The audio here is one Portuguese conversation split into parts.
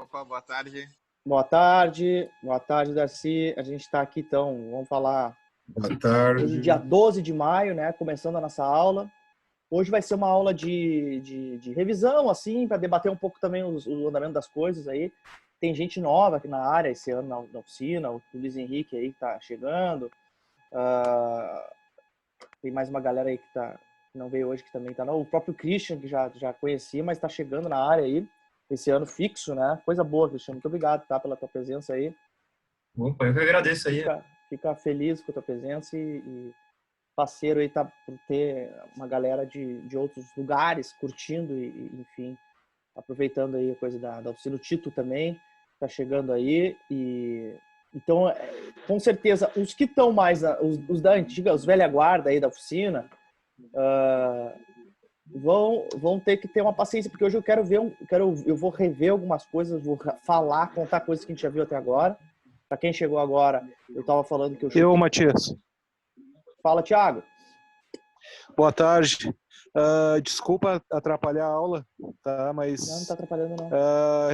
Opa, boa tarde. Boa tarde, Darcy. A gente está aqui, então, vamos falar. Boa tarde. Hoje, dia 12 de maio, né? Começando a nossa aula. Hoje vai ser uma aula de revisão, assim, para debater um pouco também o andamento das coisas aí. Tem gente nova aqui na área esse ano na oficina, o Luiz Henrique aí que está chegando. Tem mais uma galera aí que não veio hoje, que também está. O próprio Christian, que já conhecia, mas está chegando na área aí. Esse ano fixo, né? Coisa boa, Cristiano. Muito obrigado, tá? Pela tua presença aí. Opa, eu que agradeço aí. Fica feliz com a tua presença e parceiro aí, tá? Por ter uma galera de outros lugares curtindo e enfim, aproveitando aí a coisa da oficina. O Tito também tá chegando aí e... Então, com certeza, os que estão mais... Os da antiga, os velha guarda aí da oficina... vão ter que ter uma paciência, porque hoje eu vou rever algumas coisas, vou falar, contar coisas que a gente já viu até agora. Para quem chegou agora, eu estava falando que eu Matias. Fala, Thiago. Boa tarde. Desculpa atrapalhar a aula, tá? Mas não está atrapalhando não.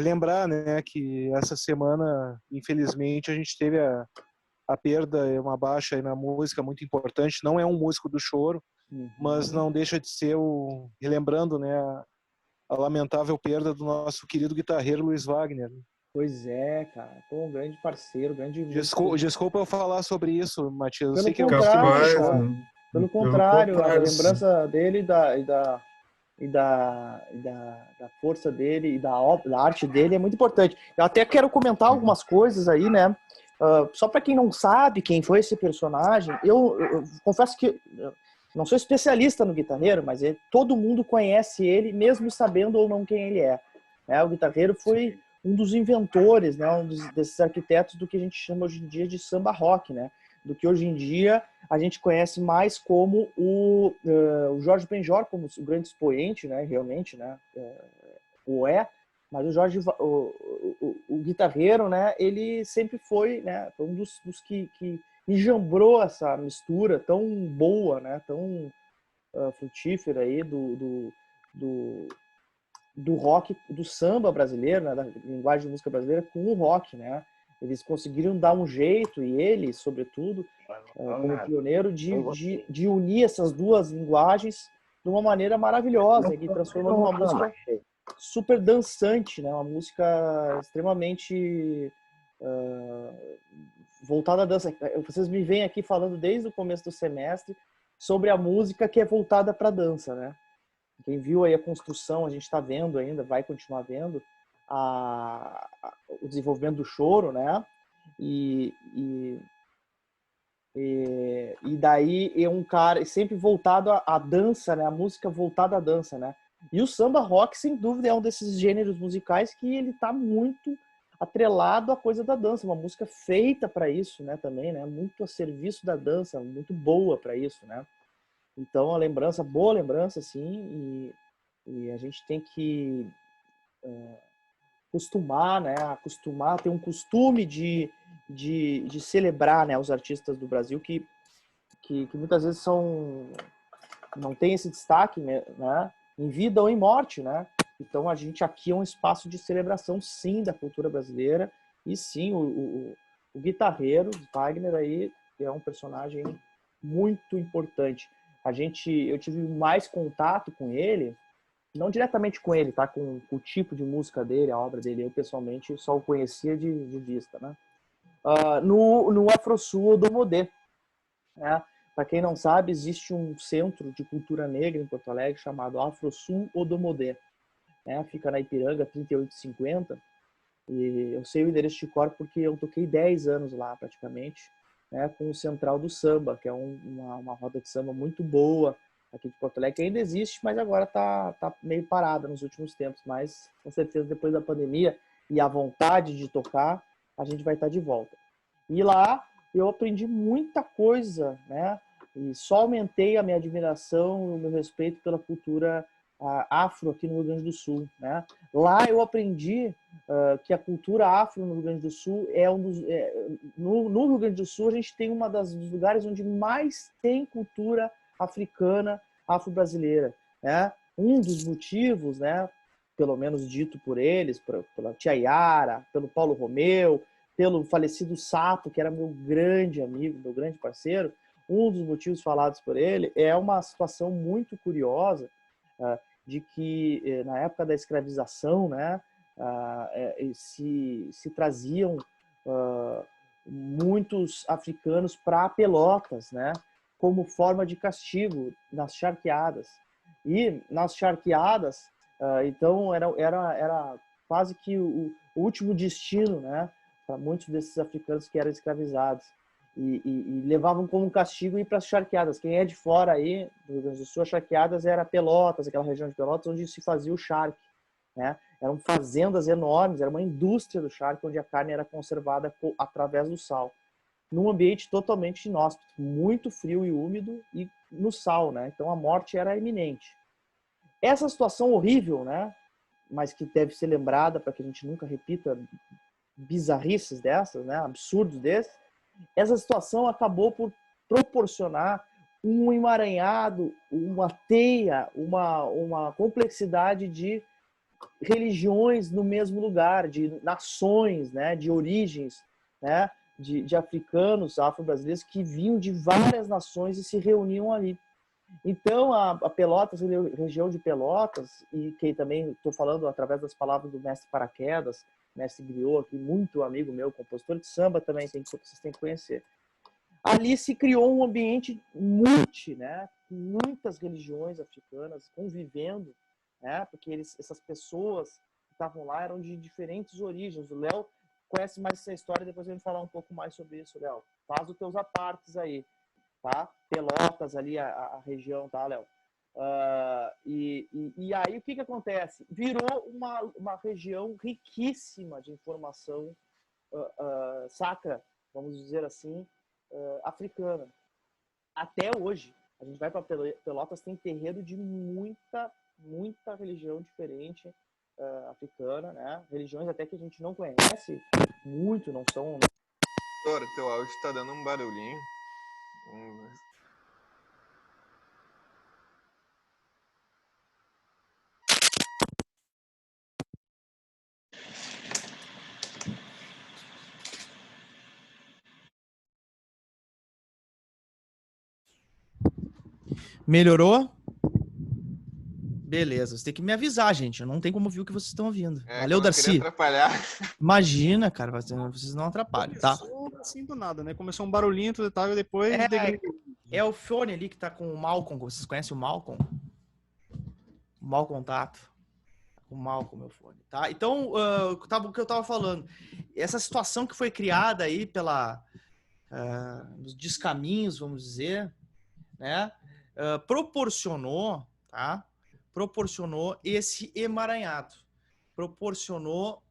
Lembrar, né, que essa semana, infelizmente, a gente teve a perda, uma baixa aí na música muito importante. Não é um músico do choro, mas não deixa de ser relembrando, né, a lamentável perda do nosso querido guitarreiro Luiz Wagner. Pois é, cara. Pô, um grande parceiro, grande... Desculpa eu falar sobre isso, Matias. Eu sei que Pelo contrário, a lembrança dele e da força dele e da arte dele é muito importante. Eu até quero comentar algumas coisas aí, né? Só para quem não sabe quem foi esse personagem, eu confesso que não sou especialista no guitarreiro, mas todo mundo conhece ele, mesmo sabendo ou não quem ele é. O guitarreiro foi um dos inventores, né? Desses arquitetos do que a gente chama hoje em dia de samba rock, né? Do que hoje em dia a gente conhece mais como o Jorge Benjor, como o grande expoente, né? Realmente, né? Mas o Jorge, o guitarreiro, né? Ele sempre foi, né? Um dos que enjambrou essa mistura tão boa, né? Tão frutífera aí do rock, do samba brasileiro, né? Da linguagem de música brasileira com o rock, né? Eles conseguiram dar um jeito, e ele, sobretudo, como pioneiro, de unir essas duas linguagens de uma maneira maravilhosa, que transformou numa música super dançante, né? Uma música extremamente voltada à dança. Vocês me vêm aqui falando desde o começo do semestre sobre a música que é voltada para a dança, né? Quem viu aí a construção, a gente está vendo ainda, vai continuar vendo o desenvolvimento do choro, né? E daí é um cara sempre voltado à dança, né? A música voltada à dança, né? E o samba rock, sem dúvida, é um desses gêneros musicais que ele está muito atrelado à coisa da dança, uma música feita para isso, né? Também, né? Muito a serviço da dança, muito boa para isso, né? Então, boa lembrança, sim, e a gente tem que ter um costume de celebrar, né, os artistas do Brasil que muitas vezes não tem esse destaque, né, em vida ou em morte, né? Então, a gente aqui é um espaço de celebração, sim, da cultura brasileira, e sim, o guitarreiro Wagner aí é um personagem muito importante. Eu tive mais contato com ele, não diretamente com ele, tá? Com o tipo de música dele, a obra dele. Eu, pessoalmente, só o conhecia de vista, né? No AfroSul Odomodê, né? Para quem não sabe, existe um centro de cultura negra em Porto Alegre chamado AfroSul Odomodê, né? Fica na Ipiranga, 3850. E eu sei o endereço de cor porque eu toquei 10 anos lá, praticamente, né, com o Central do Samba, que é uma roda de samba muito boa aqui de Porto Alegre, que ainda existe, mas agora tá meio parada nos últimos tempos, mas com certeza depois da pandemia e a vontade de tocar, a gente vai estar de volta. E lá eu aprendi muita coisa, né, e só aumentei a minha admiração e o meu respeito pela cultura afro aqui no Rio Grande do Sul, né? Lá eu aprendi que a cultura afro no Rio Grande do Sul no Rio Grande do Sul a gente tem dos lugares onde mais tem cultura africana, afro-brasileira, né? Um dos motivos, né, pelo menos dito por eles, pela tia Yara, pelo Paulo Romeu, pelo falecido Sato, que era meu grande amigo, meu grande parceiro. Um dos motivos falados por ele é uma situação muito curiosa, de que na época da escravização, né, se traziam muitos africanos para Pelotas, né, como forma de castigo nas charqueadas. E nas charqueadas, então era quase que o último destino, né, para muitos desses africanos que eram escravizados. E levavam como castigo ir para as charqueadas. Quem é de fora aí, do Rio Grande do Sul, as charqueadas era Pelotas, aquela região de Pelotas, onde se fazia o charque, né? Eram fazendas enormes, era uma indústria do charque, onde a carne era conservada através do sal. Num ambiente totalmente inóspito, muito frio e úmido, e no sal, né? Então a morte era iminente. Essa situação horrível, né? Mas que deve ser lembrada para que a gente nunca repita bizarrices dessas, né? Absurdos desses. Essa situação acabou por proporcionar um emaranhado, uma teia, uma complexidade de religiões no mesmo lugar, de nações, né, de origens, né, de africanos, afro-brasileiros que vinham de várias nações e se reuniam ali. Então, a Pelotas, a região de Pelotas, e que também estou falando através das palavras do mestre Paraquedas, mestre Griot, aqui, muito amigo meu, compositor de samba também, vocês têm que conhecer. Ali se criou um ambiente né, com muitas religiões africanas convivendo, né, porque essas pessoas que estavam lá eram de diferentes origens. O Léo conhece mais essa história, depois eu vou falar um pouco mais sobre isso, Léo. Faz os teus apartes aí, tá? Pelotas ali, a região, tá, Léo? E aí o que acontece? Virou uma região riquíssima de informação sacra, vamos dizer assim, africana. Até hoje, a gente vai para Pelotas, tem terreiro de muita religião diferente africana, né? Religiões até que a gente não conhece muito, não são... Doutor, teu áudio tá dando um barulhinho. Melhorou? Beleza, você tem que me avisar, gente. Eu não tem como ouvir o que vocês estão ouvindo. Valeu, Darcy. Atrapalhar. Imagina, cara, vocês não atrapalham, tá? Começou assim do nada, né? Começou um barulhinho, tudo e tal, e depois... É o fone ali que tá com o Malcolm. Vocês conhecem o Malcolm? O mau contato. O Malcolm, meu fone, tá? Então, o que eu tava falando. Essa situação que foi criada aí nos descaminhos, vamos dizer, né? Proporcionou, tá? Proporcionou esse emaranhado, proporcionou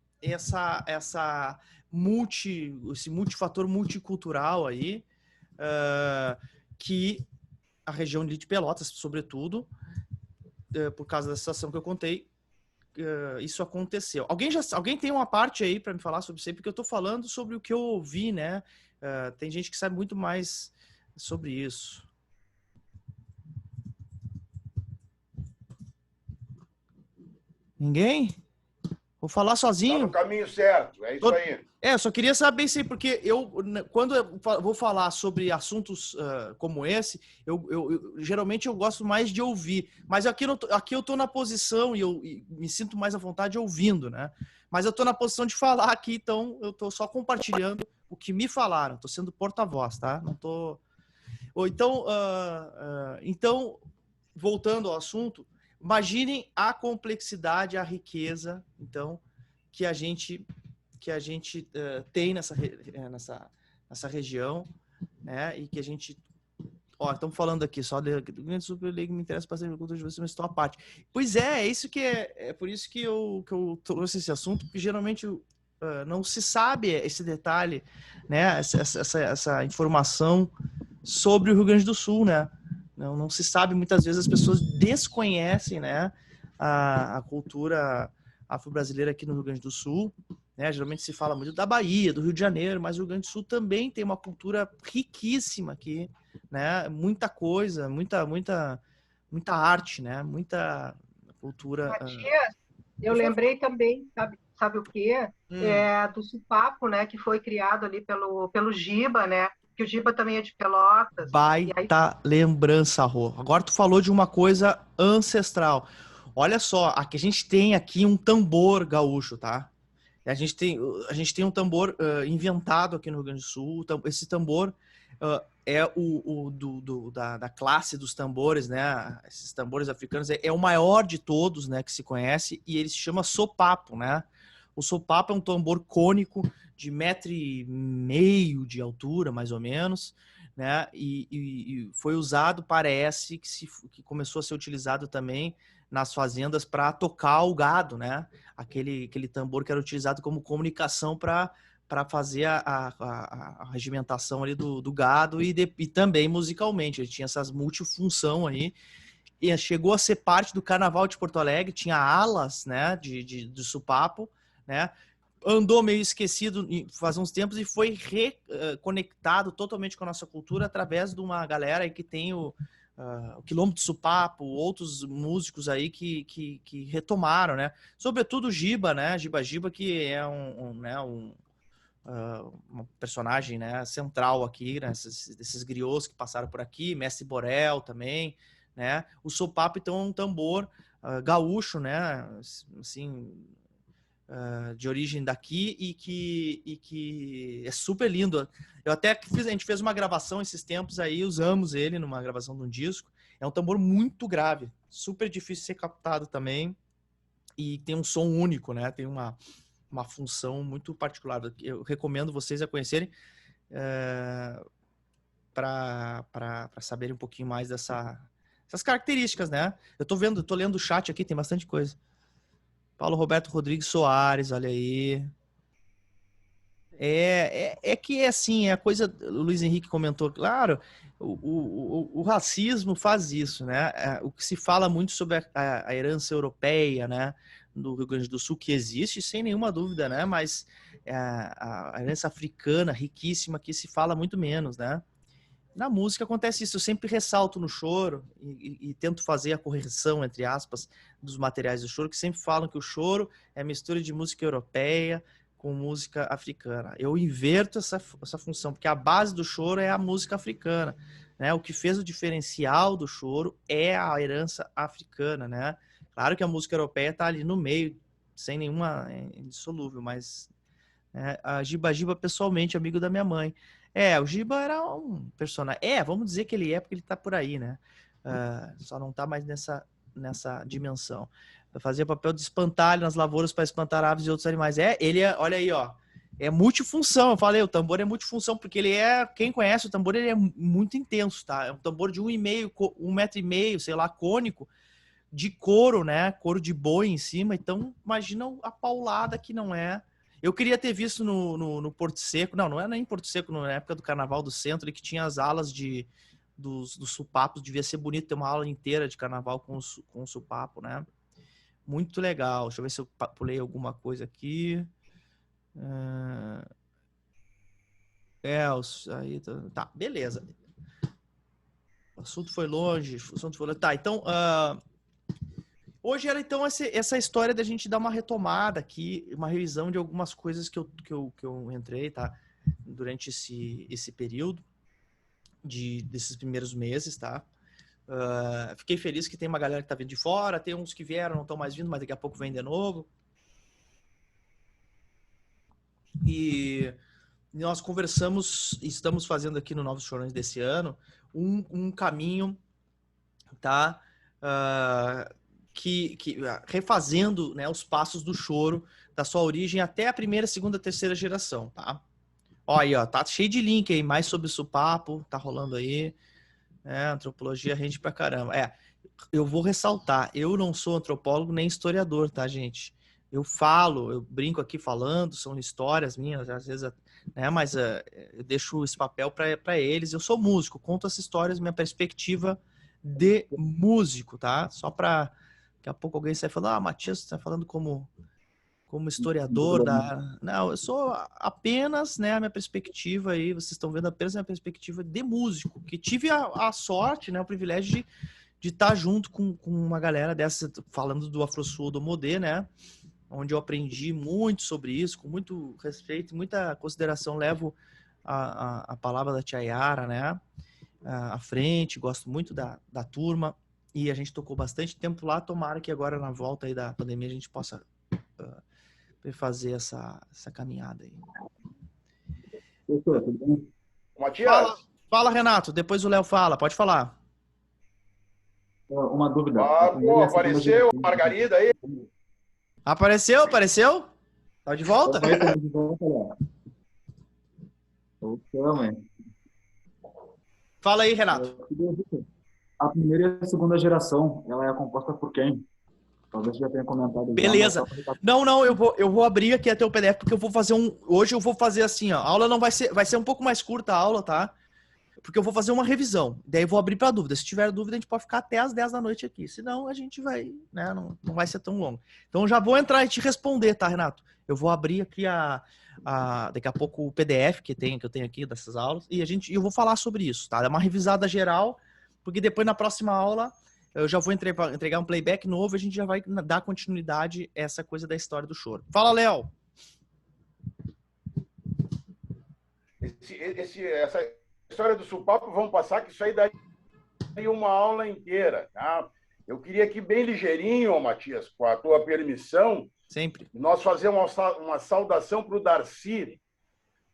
esse multifator multicultural aí, que a região de Pelotas, sobretudo, por causa da situação que eu contei, isso aconteceu. Alguém tem uma parte aí para me falar sobre isso aí? Porque eu estou falando sobre o que eu ouvi, né? Tem gente que sabe muito mais sobre isso. Ninguém? Vou falar sozinho. Tá no caminho certo, é isso aí. Eu só queria saber isso aí, porque quando eu vou falar sobre assuntos como esse, geralmente eu gosto mais de ouvir. Mas aqui eu tô na posição e me sinto mais à vontade ouvindo, né? Mas eu tô na posição de falar aqui, então eu tô só compartilhando o que me falaram. Tô sendo porta-voz, tá? Não tô... Então, voltando ao assunto, imaginem a complexidade, a riqueza, então, que a gente tem nessa região, né? E que a gente... estamos falando aqui, só do grande Superliga me interessa bastante a cultura de vocês, mas estou à parte. Pois isso que é por isso que eu trouxe esse assunto, porque geralmente não se sabe esse detalhe, né? Essa informação sobre o Rio Grande do Sul, né? Não se sabe, muitas vezes as pessoas desconhecem, né, a cultura afro-brasileira aqui no Rio Grande do Sul, né? Geralmente se fala muito da Bahia, do Rio de Janeiro, mas o Rio Grande do Sul também tem uma cultura riquíssima aqui, né? Muita coisa, muita arte, né? Muita cultura. Matias, Eu lembrei também, sabe o quê? Do Supapo, né? Que foi criado ali pelo Giba, né? Que o Giba também é de Pelotas. Baita lembrança, Rô. Agora tu falou de uma coisa ancestral. Olha só, aqui a gente tem aqui um tambor gaúcho, tá? A gente tem um tambor inventado aqui no Rio Grande do Sul. Esse tambor é da classe dos tambores, né? Esses tambores africanos é o maior de todos, né? Que se conhece, e ele se chama sopapo, né? O sopapo é um tambor cônico de 1,5 m de altura, mais ou menos, né? E foi usado, parece, que começou a ser utilizado também nas fazendas para tocar o gado, né? Aquele tambor que era utilizado como comunicação para fazer a regimentação ali do gado e também musicalmente. Ele tinha essas multifunção aí. E chegou a ser parte do Carnaval de Porto Alegre, tinha alas, né, de sopapo, né? Andou meio esquecido faz uns tempos e foi reconectado totalmente com a nossa cultura através de uma galera aí que tem o Quilombo de Supapo, outros músicos aí que retomaram, né? Sobretudo o Giba, né? Giba, que é um personagem, né, central aqui, né? Desses griots que passaram por aqui, Mestre Borel também, né? O sopapo, então, é um tambor gaúcho, né? Assim, de origem daqui e que é super lindo. A gente fez uma gravação esses tempos aí, usamos ele numa gravação de um disco. É um tambor muito grave, super difícil de ser captado também e tem um som único, né? Tem uma função muito particular. Eu recomendo vocês a conhecerem para saberem um pouquinho mais dessas características, né? Eu tô lendo o chat aqui, tem bastante coisa. Paulo Roberto Rodrigues Soares, olha aí. Que assim, é a coisa, o Luiz Henrique comentou, claro, o racismo faz isso, né? O que se fala muito sobre a herança europeia, né, do Rio Grande do Sul, que existe, sem nenhuma dúvida, né? Mas a herança africana, riquíssima, que se fala muito menos, né? Na música acontece isso, eu sempre ressalto no choro e tento fazer a correção, entre aspas, dos materiais do choro, que sempre falam que o choro é mistura de música europeia com música africana. Eu inverto essa função, porque a base do choro é a música africana, né? O que fez o diferencial do choro é a herança africana, né? Claro que a música europeia está ali no meio, sem nenhuma indissolúvel, mas a Giba pessoalmente, amigo da minha mãe. O Giba era um personagem. Vamos dizer que ele porque ele tá por aí, né? Só não tá mais nessa dimensão. Fazia papel de espantalho nas lavouras para espantar aves e outros animais. Olha aí, ó. É multifunção. Eu falei, o tambor é multifunção, porque quem conhece o tambor, ele é muito intenso, tá? É um tambor de 1,5 m, sei lá, cônico, de couro, né? Couro de boi em cima. Então, imagina a paulada que não é. Eu queria ter visto no Porto Seco, não era nem Porto Seco, na época do Carnaval do Centro, que tinha as alas dos supapos, devia ser bonito ter uma aula inteira de carnaval com o supapo, né? Muito legal. Deixa eu ver se eu pulei alguma coisa aqui. Aí tá, beleza. O assunto foi longe. Tá, então... Hoje era, então, essa história da gente dar uma retomada aqui, uma revisão de algumas coisas que eu entrei, tá? Durante esse período desses primeiros meses, tá? Fiquei feliz que tem uma galera que tá vindo de fora, tem uns que vieram, não estão mais vindo, mas daqui a pouco vem de novo. E nós conversamos, estamos fazendo aqui no Novos Chorões desse ano, um caminho, tá? Refazendo, né, os passos do choro, da sua origem até a primeira, segunda, terceira geração, tá? Ó, aí, ó, tá cheio de link aí, mais sobre o supapo, tá rolando aí. Antropologia rende pra caramba. Eu vou ressaltar, eu não sou antropólogo nem historiador, tá, gente? Eu brinco aqui falando, são histórias minhas, às vezes, né, mas eu deixo esse papel para eles. Eu sou músico, conto essas histórias, minha perspectiva de músico, tá? Só para daqui a pouco alguém sai falando, Matias, você tá falando como historiador Não, eu sou apenas, né, a minha perspectiva aí, vocês estão vendo apenas a minha perspectiva de músico, que tive a sorte, né, o privilégio de estar junto com uma galera dessa, falando do AfroSul do Modê, né? Onde eu aprendi muito sobre isso, com muito respeito, muita consideração, levo a palavra da Tia Yara, né? À frente, gosto muito da turma, e a gente tocou bastante tempo lá, tomara que agora na volta aí da pandemia a gente possa fazer essa caminhada aí. Matias, Fala, Renato, depois o Léo fala, pode falar. Uma dúvida. pô, apareceu a Margarida aí? Apareceu? Tá de volta? Fala aí, Renato. A primeira e a segunda geração, ela é composta por quem? Talvez você já tenha comentado. Beleza. Não, eu vou abrir aqui até o PDF, porque eu vou fazer hoje eu vou fazer assim, ó. A aula não vai ser um pouco mais curta a aula, tá? Porque eu vou fazer uma revisão. Daí eu vou abrir para dúvida. Se tiver dúvida, a gente pode ficar até as 10 da noite aqui. Senão, a gente vai, né? Não vai ser tão longo. Então, eu já vou entrar e te responder, tá, Renato? Eu vou abrir aqui daqui a pouco o PDF que eu tenho aqui dessas aulas. E eu vou falar sobre isso, tá? É uma revisada geral, porque depois na próxima aula eu já vou entregar um playback novo e a gente já vai dar continuidade a essa coisa da história do choro. Fala, Léo! Essa história do supapo, vamos passar que isso aí dá uma aula inteira, tá? Eu queria aqui bem ligeirinho, Matias, com a tua permissão, sempre nós fazer uma saudação para o Darcy,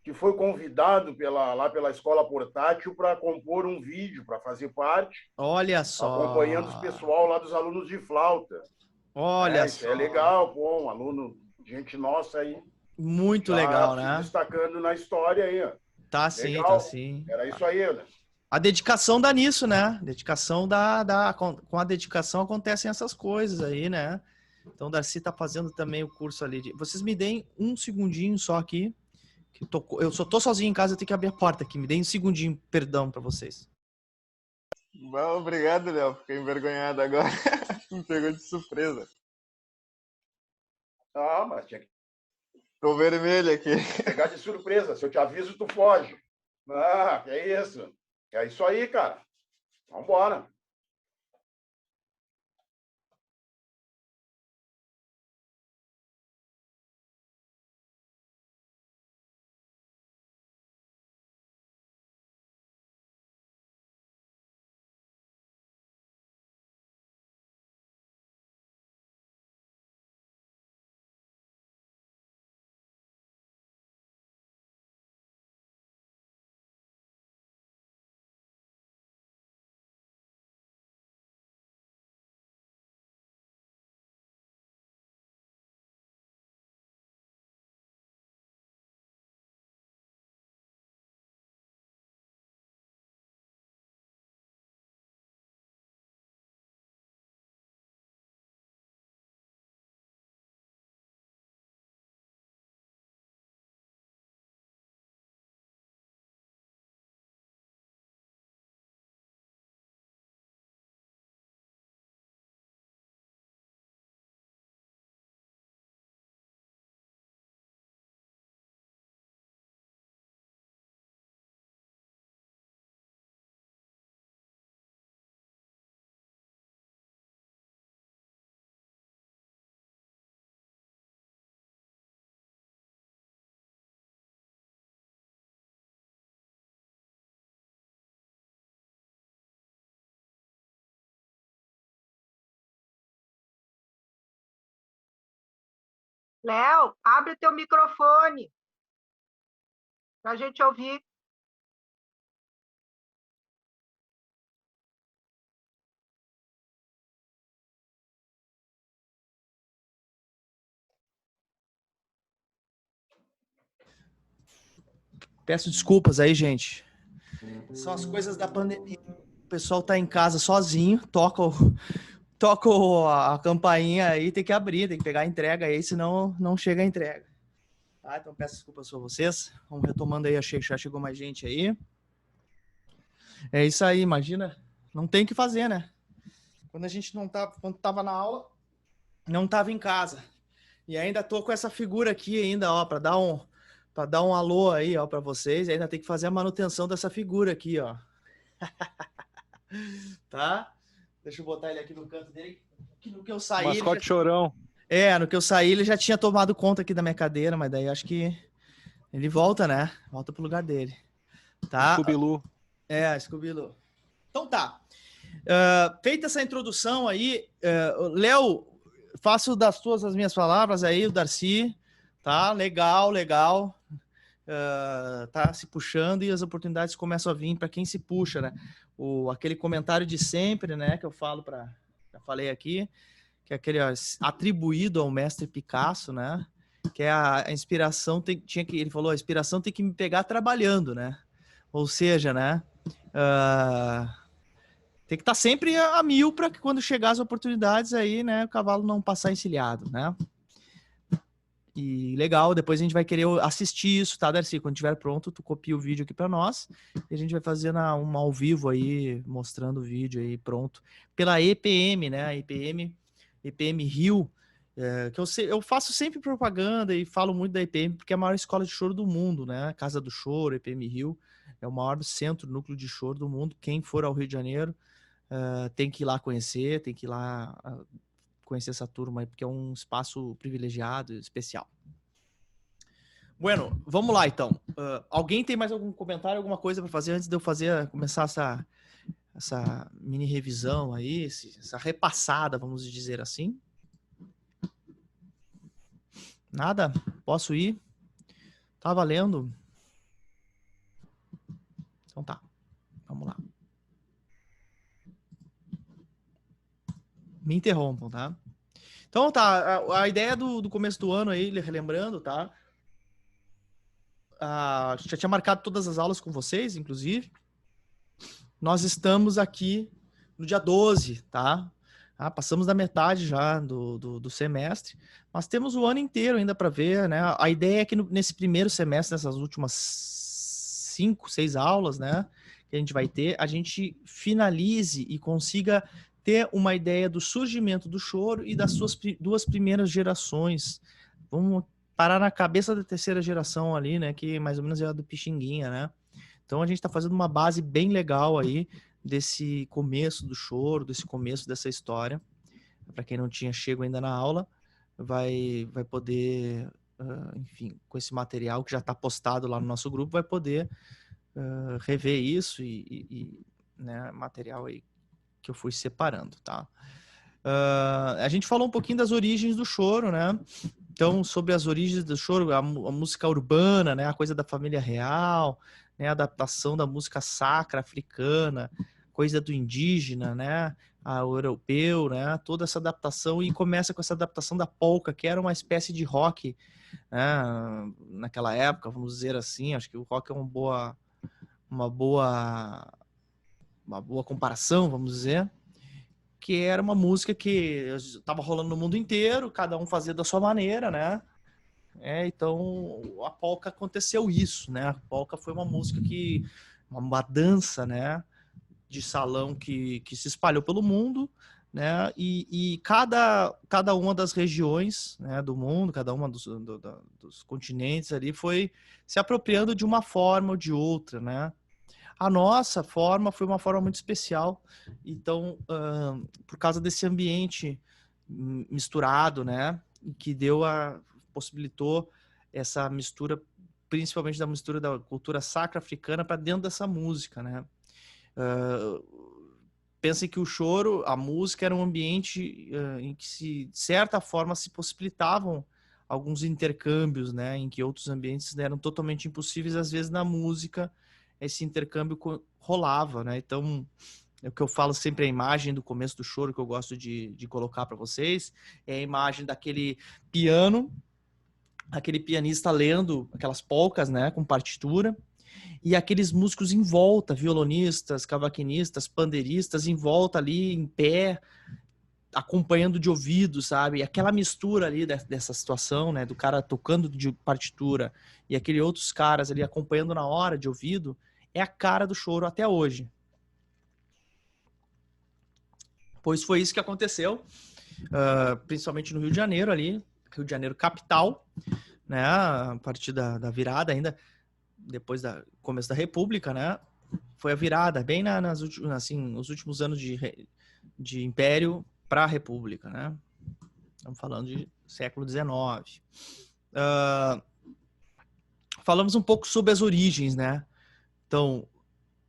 que foi convidado lá pela Escola Portátil para compor um vídeo, para fazer parte. Olha só! Acompanhando os pessoal lá dos alunos de flauta. Olha só! Isso é legal, pô, um aluno, gente nossa aí. Muito legal, né? Destacando na história aí, ó. Tá sim, tá sim. Era isso aí, né? A dedicação dá nisso, né? Com a dedicação acontecem essas coisas aí, né? Então, o Darcy tá fazendo também o curso ali. Vocês me deem um segundinho só aqui. Eu só tô sozinho em casa, eu tenho que abrir a porta aqui. Me deem um segundinho, perdão pra vocês. Bom, obrigado, Léo. Fiquei envergonhado agora. Me pegou de surpresa. Ah, mas tinha que Tô vermelho aqui. pegar de surpresa. Se eu te aviso, tu foge. Ah, que é isso. É isso aí, cara. Vambora. Léo, abre teu microfone para a gente ouvir. Peço desculpas aí, gente. São as coisas da pandemia. O pessoal tá em casa sozinho, toca a campainha aí, tem que abrir, tem que pegar a entrega aí, senão não chega a entrega. Tá? Então peço desculpas pra vocês. Vamos retomando aí, achei que já chegou mais gente aí. É isso aí, imagina. Não tem o que fazer, né? Quando a gente quando tava na aula, não tava em casa. E ainda tô com essa figura aqui ainda, ó, para dar um alô aí, ó, para vocês. E ainda tem que fazer a manutenção dessa figura aqui, ó. Tá? Deixa eu botar ele aqui no canto dele. Que no que eu saí. Mascote chorão. No que eu saí, ele já tinha tomado conta aqui da minha cadeira, mas daí acho que ele volta, né? Volta pro lugar dele. Tá? Scooby-Loo. Scooby-Loo. Então tá. Feita essa introdução aí, Léo, faço das tuas as minhas palavras aí, o Darcy, tá? Legal. Tá se puxando e as oportunidades começam a vir para quem se puxa, né? Aquele comentário de sempre, né? Que eu falo já falei aqui, que é aquele atribuído ao mestre Picasso, né? Que é a inspiração, ele falou, a inspiração tem que me pegar trabalhando, né? Ou seja, né? Tem que estar sempre a mil para que quando chegar as oportunidades aí, né? O cavalo não passar encilhado, né? E legal, depois a gente vai querer assistir isso, tá, Darcy? Quando estiver pronto, tu copia o vídeo aqui para nós e a gente vai fazer uma ao vivo aí, mostrando o vídeo aí pronto. Pela EPM, né? A EPM Rio, que eu faço sempre propaganda e falo muito da EPM porque é a maior escola de choro do mundo, né? Casa do Choro, EPM Rio, é o maior centro, núcleo de choro do mundo. Quem for ao Rio de Janeiro tem que ir lá conhecer, tem que ir lá conhecer essa turma aí, porque é um espaço privilegiado, especial. Bueno, vamos lá então. Alguém tem mais algum comentário, alguma coisa para fazer antes de eu começar essa mini revisão aí, essa repassada, vamos dizer assim? Nada? Posso ir? Tá valendo? Então tá. Vamos lá. Me interrompam, tá? Então tá, a ideia do começo do ano aí, relembrando, tá? Já tinha marcado todas as aulas com vocês, inclusive. Nós estamos aqui no dia 12, tá? Passamos da metade já do semestre, mas temos o ano inteiro ainda para ver, né? A ideia é que nesse primeiro semestre, nessas últimas 5, 6 aulas, né? Que a gente vai ter, a gente finalize e consiga ter uma ideia do surgimento do choro e das suas duas primeiras gerações. Vamos parar na cabeça da terceira geração ali, né? Que mais ou menos é a do Pixinguinha, né? Então a gente está fazendo uma base bem legal aí desse começo do choro, desse começo dessa história. Para quem não tinha chego ainda na aula, vai poder, enfim, com esse material que já está postado lá no nosso grupo, vai poder rever isso e né, material aí que eu fui separando, tá? A gente falou um pouquinho das origens do choro, né? Então, sobre as origens do choro, a música urbana, né? A coisa da família real, né? A adaptação da música sacra africana, coisa do indígena, né? O europeu, né? Toda essa adaptação, e começa com essa adaptação da polca, que era uma espécie de rock, né? Naquela época, vamos dizer assim. Acho que o rock é uma boa comparação, vamos dizer, que era uma música que estava rolando no mundo inteiro, cada um fazia da sua maneira, né? Então, a polca aconteceu isso, né? A polca foi uma música uma dança, né? De salão que se espalhou pelo mundo, né? E cada uma das regiões, né, do mundo, cada uma dos continentes ali foi se apropriando de uma forma ou de outra, né? A nossa forma foi uma forma muito especial, então, por causa desse ambiente misturado, né, que possibilitou essa mistura, principalmente da mistura da cultura sacra africana para dentro dessa música, né. Pensem que o choro, a música, era um ambiente em que, de certa forma, se possibilitavam alguns intercâmbios, né, em que outros ambientes eram totalmente impossíveis. Às vezes, na música, esse intercâmbio rolava, né? Então, é o que eu falo sempre, a imagem do começo do choro que eu gosto de colocar para vocês é a imagem daquele piano, aquele pianista lendo aquelas polcas, né, com partitura, e aqueles músicos em volta, violonistas, cavaquinistas, pandeiristas em volta ali, em pé, acompanhando de ouvido, sabe? E aquela mistura ali dessa situação, né, do cara tocando de partitura e aquele outros caras ali acompanhando na hora de ouvido, é a cara do choro até hoje. Pois foi isso que aconteceu, principalmente no Rio de Janeiro ali, Rio de Janeiro capital, né, a partir da virada ainda, depois do começo da República, né, foi a virada, bem nos últimos anos de império para a república, né? Estamos falando de século XIX. Falamos um pouco sobre as origens, né? Então,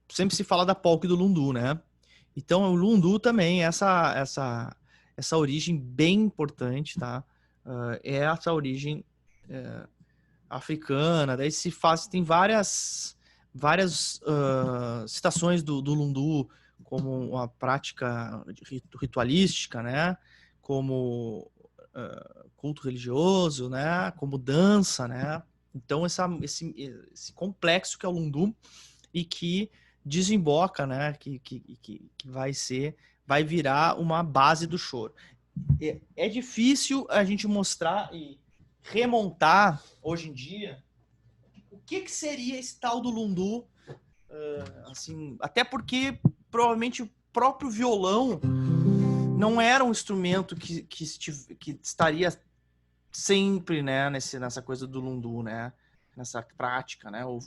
sempre se fala da polca e do lundu, né? Então, o lundu também é essa origem bem importante, tá? É essa origem africana. Daí tem várias citações do lundu como uma prática ritualística, né? Como culto religioso, né? Como dança, né? Então, esse complexo que é o lundu e que desemboca, né? Que vai virar uma base do choro. É difícil a gente mostrar e remontar hoje em dia o que seria esse tal do lundu, assim, até porque provavelmente o próprio violão não era um instrumento que estaria sempre, né, nessa coisa do lundu, né, nessa prática, né, o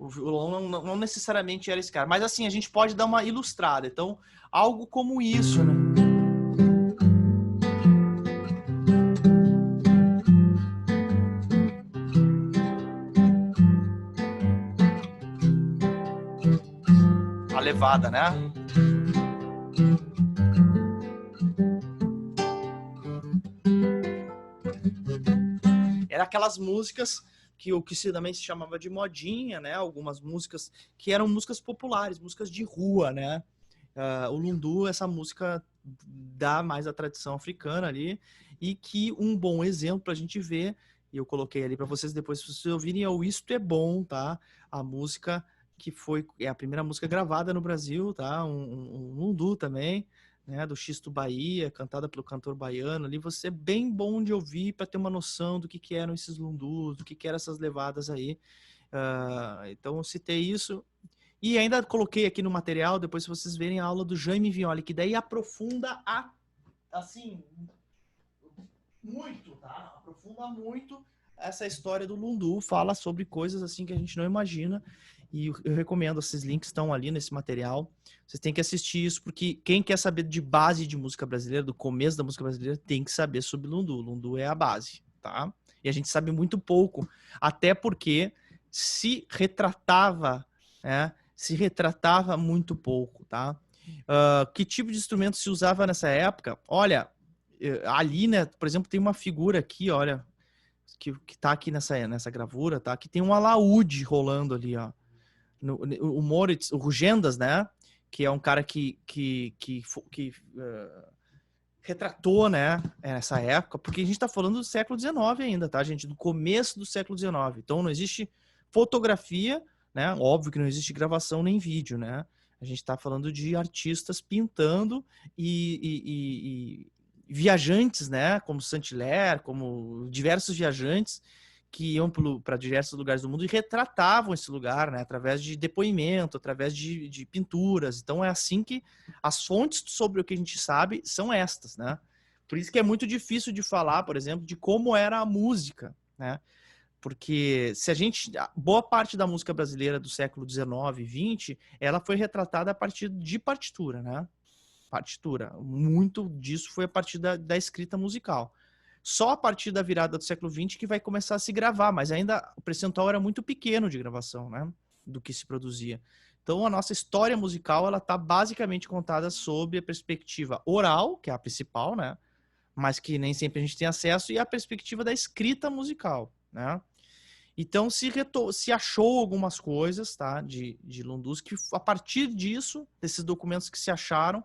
violão não necessariamente era esse cara, mas assim, a gente pode dar uma ilustrada, então, algo como isso, né. A levada, né? Era aquelas músicas que o que também se chamava de modinha, né? Algumas músicas que eram músicas populares, músicas de rua, né? O lundu, essa música dá mais a tradição africana ali, e que um bom exemplo pra gente ver, e eu coloquei ali para vocês depois, se vocês ouvirem, é o Isto é Bom, tá? A música que é a primeira música gravada no Brasil, tá? Um lundu também, né? Do Xisto Bahia, cantada pelo cantor baiano ali. Você é bem bom de ouvir para ter uma noção do que eram esses lundus, do que eram essas levadas aí. Então eu citei isso. E ainda coloquei aqui no material, depois se vocês verem a aula do Jaime Violi, que daí aprofunda assim, muito, tá? Aprofunda muito essa história do lundu, fala sobre coisas assim que a gente não imagina, e eu recomendo, esses links estão ali nesse material. Vocês têm que assistir isso, porque quem quer saber de base de música brasileira, do começo da música brasileira, tem que saber sobre lundu. Lundu é a base, tá? E a gente sabe muito pouco, até porque se retratava, né? Se retratava muito pouco, tá? Que tipo de instrumento se usava nessa época? Olha, ali, né, por exemplo, tem uma figura aqui, olha, que tá aqui nessa gravura, tá? Que tem um alaúde rolando ali, ó. O Moritz, o Rugendas, né? Que é um cara que retratou, né, essa época, porque a gente tá falando do século XIX ainda, tá, gente? Do começo do século XIX. Então não existe fotografia, né? Óbvio que não existe gravação nem vídeo, né? A gente está falando de artistas pintando e viajantes, né? Como Saint-Hilaire, como diversos viajantes que iam para diversos lugares do mundo e retratavam esse lugar, né? Através de depoimento, através de pinturas. Então é assim que as fontes sobre o que a gente sabe são estas, né? Por isso que é muito difícil de falar, por exemplo, de como era a música, né? Porque boa parte da música brasileira do século XIX e XX, ela foi retratada a partir de partitura, né? Partitura. Muito disso foi a partir da escrita musical. Só a partir da virada do século XX que vai começar a se gravar, mas ainda o percentual era muito pequeno de gravação, né? Do que se produzia. Então a nossa história musical, ela está basicamente contada sob a perspectiva oral, que é a principal, né? Mas que nem sempre a gente tem acesso, e a perspectiva da escrita musical, né? Então se achou algumas coisas, tá, de lundus, que a partir disso, desses documentos que se acharam,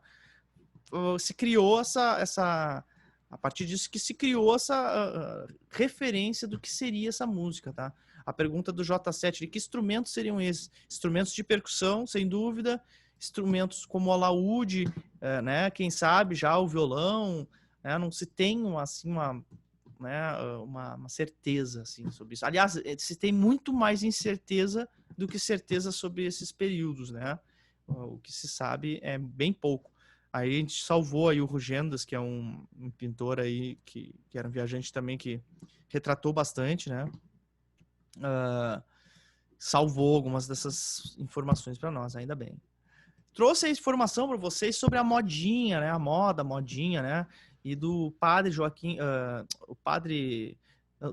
se criou a partir disso que se criou essa referência do que seria essa música, tá? A pergunta do J7, de que instrumentos seriam esses? Instrumentos de percussão, sem dúvida, instrumentos como o alaúde, né, quem sabe já o violão, né, não se tem uma certeza assim, sobre isso. Aliás, se tem muito mais incerteza do que certeza sobre esses períodos, né? O que se sabe é bem pouco. Aí a gente salvou aí o Rugendas, que é um pintor aí que era um viajante também que retratou bastante, né? Salvou algumas dessas informações para nós, ainda bem. trouxe a informação para vocês sobre a modinha, né? A modinha, né? E do padre Joaquim, o padre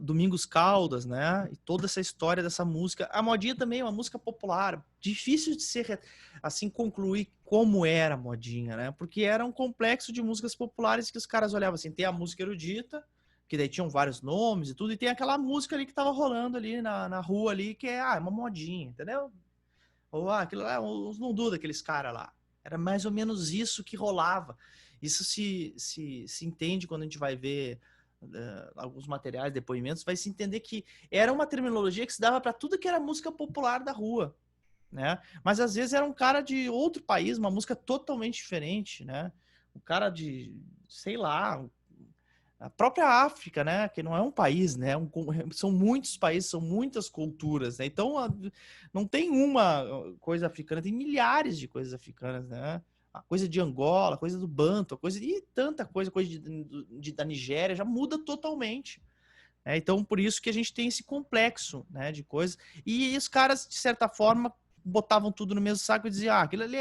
Domingos Caldas, né? E toda essa história dessa música. A modinha também é uma música popular. Difícil de ser, assim, concluir como era a modinha, né? Porque era um complexo de músicas populares que os caras olhavam assim. Tem a música erudita, que daí tinham vários nomes e tudo, e tem aquela música ali que tava rolando ali na rua ali, que é uma modinha, entendeu? Ou aquilo lá, os Lundu daqueles caras lá. Era mais ou menos isso que rolava. Isso se entende quando a gente vai ver alguns materiais, depoimentos, vai se entender que era uma terminologia que se dava para tudo que era música popular da rua, né? Mas às vezes era um cara de outro país, uma música totalmente diferente, né? Um cara de, sei lá, a própria África, né? Que não é um país, né? São muitos países, são muitas culturas, né? Então não tem uma coisa africana, tem milhares de coisas africanas, né? A coisa de Angola, a coisa do Banto, a coisa de tanta coisa da Nigéria já muda totalmente. Né? Então, por isso que a gente tem esse complexo, né, de coisas. E os caras, de certa forma, botavam tudo no mesmo saco e diziam, aquilo ali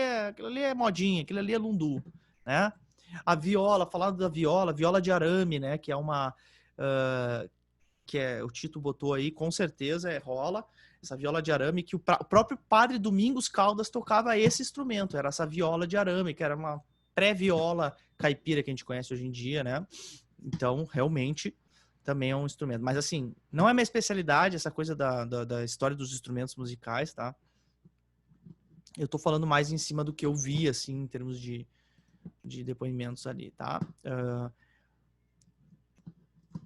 é modinha, aquilo ali é lundu, né? A viola, falando da viola de arame, né, que é uma... o Tito botou aí, com certeza rola, essa viola de arame, que o próprio padre Domingos Caldas tocava esse instrumento, era essa viola de arame, que era uma pré-viola caipira que a gente conhece hoje em dia, né? Então, realmente, também é um instrumento. Mas, assim, não é minha especialidade, essa coisa da história dos instrumentos musicais, tá? Eu tô falando mais em cima do que eu vi, assim, em termos de depoimentos ali, tá?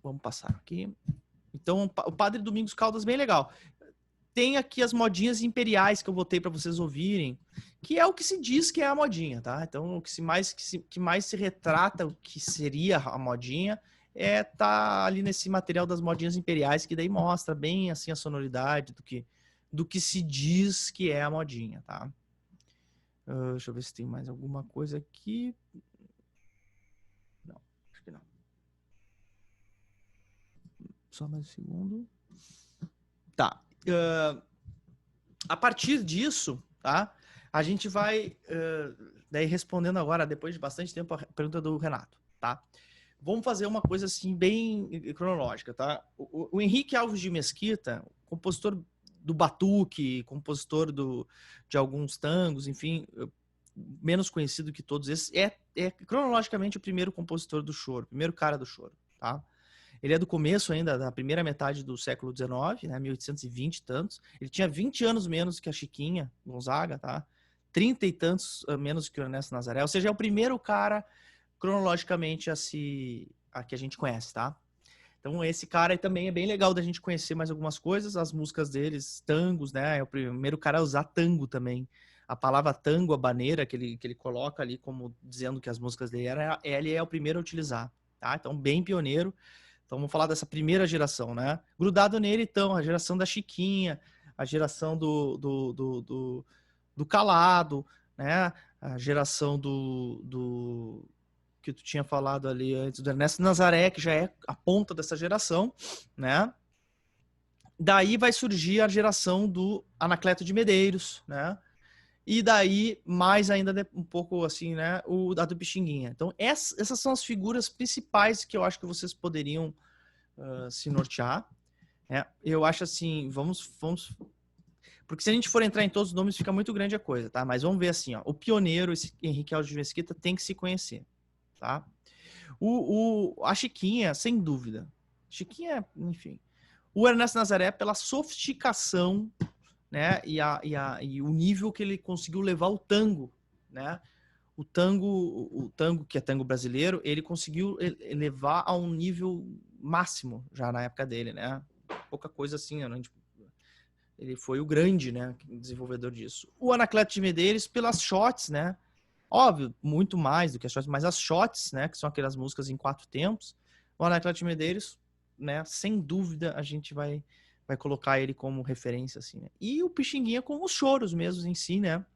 Vamos passar aqui. Então, o padre Domingos Caldas, bem legal. Tem aqui as modinhas imperiais que eu botei para vocês ouvirem, que é o que se diz que é a modinha, tá? Então, o que mais se retrata o que seria a modinha tá ali nesse material das modinhas imperiais, que daí mostra bem assim a sonoridade do que se diz que é a modinha, tá? Deixa eu ver se tem mais alguma coisa aqui. Não, acho que não. Só mais um segundo. Tá. A partir disso, tá? A gente vai daí respondendo agora, depois de bastante tempo, a pergunta do Renato, tá? Vamos fazer uma coisa assim bem cronológica, tá? O Henrique Alves de Mesquita, compositor do batuque, compositor de alguns tangos, enfim, menos conhecido que todos esses, é cronologicamente o primeiro compositor do choro, o primeiro cara do choro, tá? Ele é do começo ainda, da primeira metade do século XIX, né, 1820 e tantos. Ele tinha 20 anos menos que a Chiquinha Gonzaga, tá? 30 e tantos menos que o Ernesto Nazaré. Ou seja, é o primeiro cara, cronologicamente, a que a gente conhece, tá? Então, esse cara aí também é bem legal da gente conhecer mais algumas coisas. As músicas deles, tangos, né? É o primeiro cara a usar tango também. A palavra tango, a baneira que ele coloca ali como dizendo que as músicas dele ele é o primeiro a utilizar, tá? Então, bem pioneiro. Então, vamos falar dessa primeira geração, né? Grudado nele, então, a geração da Chiquinha, a geração do Calado, né? A geração do que tu tinha falado ali antes, do Ernesto Nazaré, que já é a ponta dessa geração, né? Daí vai surgir a geração do Anacleto de Medeiros, né? E daí, mais ainda, um pouco assim, né? O da do Pixinguinha. Então, essas são as figuras principais que eu acho que vocês poderiam se nortear. Né? Eu acho assim, vamos... Porque se a gente for entrar em todos os nomes, fica muito grande a coisa, tá? Mas vamos ver assim, ó. O pioneiro, esse Henrique Alves de Mesquita, tem que se conhecer, tá? A Chiquinha, sem dúvida. Chiquinha, enfim. O Ernesto Nazaré, pela sofisticação, né, e o nível que ele conseguiu levar o tango, né? O tango que é tango brasileiro, ele conseguiu levar a um nível máximo já na época dele, né? Pouca coisa assim, né? Ele foi o grande, né, desenvolvedor disso. O Anacleto de Medeiros pelas shots, né? Óbvio, muito mais do que as shots, mas as shots, né, que são aquelas músicas em 4 tempos. O Anacleto de Medeiros, né, sem dúvida a gente vai colocar ele como referência, assim, né? E o Pixinguinha com os choros mesmo em si, né?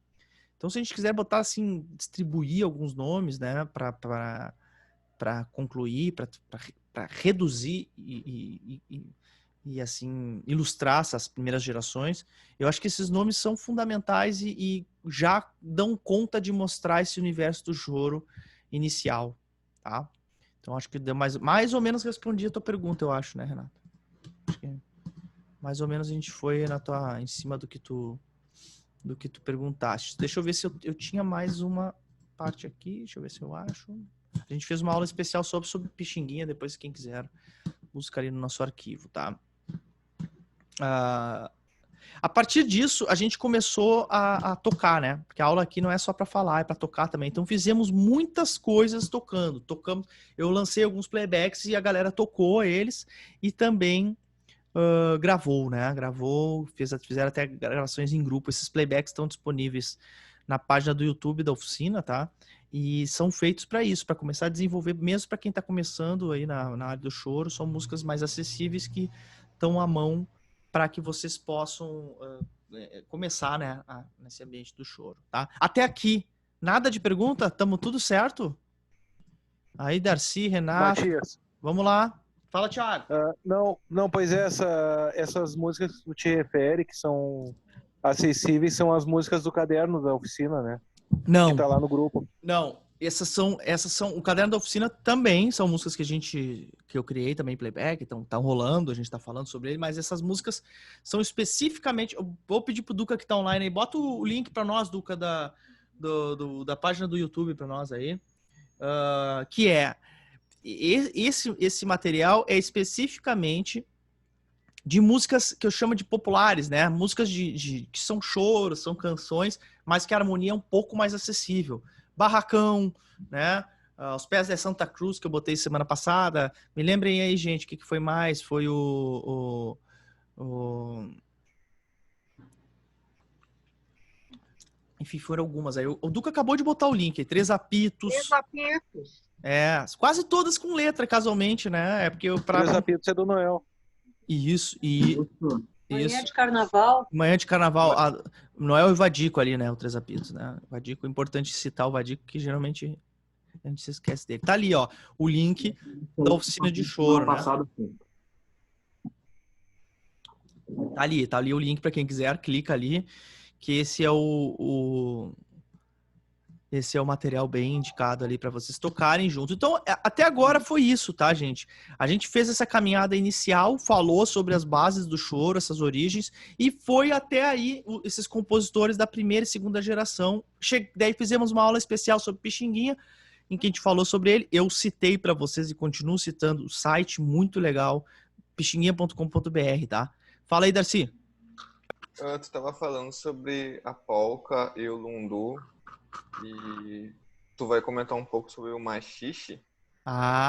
Então, se a gente quiser botar, assim, distribuir alguns nomes, né, para concluir, para reduzir e, assim, ilustrar essas primeiras gerações, eu acho que esses nomes são fundamentais e já dão conta de mostrar esse universo do choro inicial, tá? Então acho que deu mais ou menos respondi a tua pergunta, eu acho, né, Renato? Acho que mais ou menos a gente foi em cima do que tu perguntaste. Deixa eu ver se eu tinha mais uma parte aqui, deixa eu ver se eu acho. A gente fez uma aula especial sobre Pixinguinha, depois quem quiser busca ali no nosso arquivo, tá? A partir disso, a gente começou a tocar, né? Porque a aula aqui não é só para falar, é para tocar também. Então fizemos muitas coisas tocando. Eu lancei alguns playbacks e a galera tocou eles e também gravou, né? Fizeram até gravações em grupo. Esses playbacks estão disponíveis na página do YouTube da oficina, tá? E são feitos para isso, para começar a desenvolver, mesmo para quem está começando aí na área do choro, são músicas mais acessíveis que estão à mão para que vocês possam começar, né, nesse ambiente do choro, tá? Até aqui, nada de pergunta? Tamo tudo certo? Aí, Darcy, Renato, Matias. Vamos lá. Fala, Thiago. Não, pois é, essas músicas que tu te refere, que são acessíveis, são as músicas do caderno da oficina, né? Não. Que tá lá no grupo. Não, essas são o caderno da oficina também são músicas que eu criei também playback, então tá rolando, a gente tá falando sobre ele, mas essas músicas são especificamente, eu vou pedir pro Duca que tá online aí, bota o link para nós, Duca, da página do YouTube para nós aí, que é esse material é especificamente de músicas que eu chamo de populares, né? Músicas que são choros, são canções, mas que a harmonia é um pouco mais acessível. Barracão, né? Os Pés de Santa Cruz, que eu botei semana passada. Me lembrem aí, gente, o que foi mais? Foi Enfim, foram algumas aí. O Duca acabou de botar o link. Três Apitos. Três Apitos. Quase todas com letra, casualmente, né? É porque Três Apitos é do Noel. Isso. Manhã de Carnaval. Manhã de Carnaval. Noel e Vadico ali, né? O Três Apitos, né? Vadico, é importante citar o Vadico, que geralmente a gente se esquece dele. Tá ali, ó, o link da oficina de choro, né? Tá ali o link para quem quiser, clica ali, que esse é esse é o material bem indicado ali para vocês tocarem junto. Então, até agora foi isso, tá, gente? A gente fez essa caminhada inicial, falou sobre as bases do choro, essas origens, e foi até aí esses compositores da primeira e segunda geração. Daí fizemos uma aula especial sobre Pixinguinha, em que a gente falou sobre ele. Eu citei para vocês e continuo citando o site muito legal, pixinguinha.com.br, tá? Fala aí, Darcy. Tu estava falando sobre a polca e o lundu. E tu vai comentar um pouco sobre o machixe?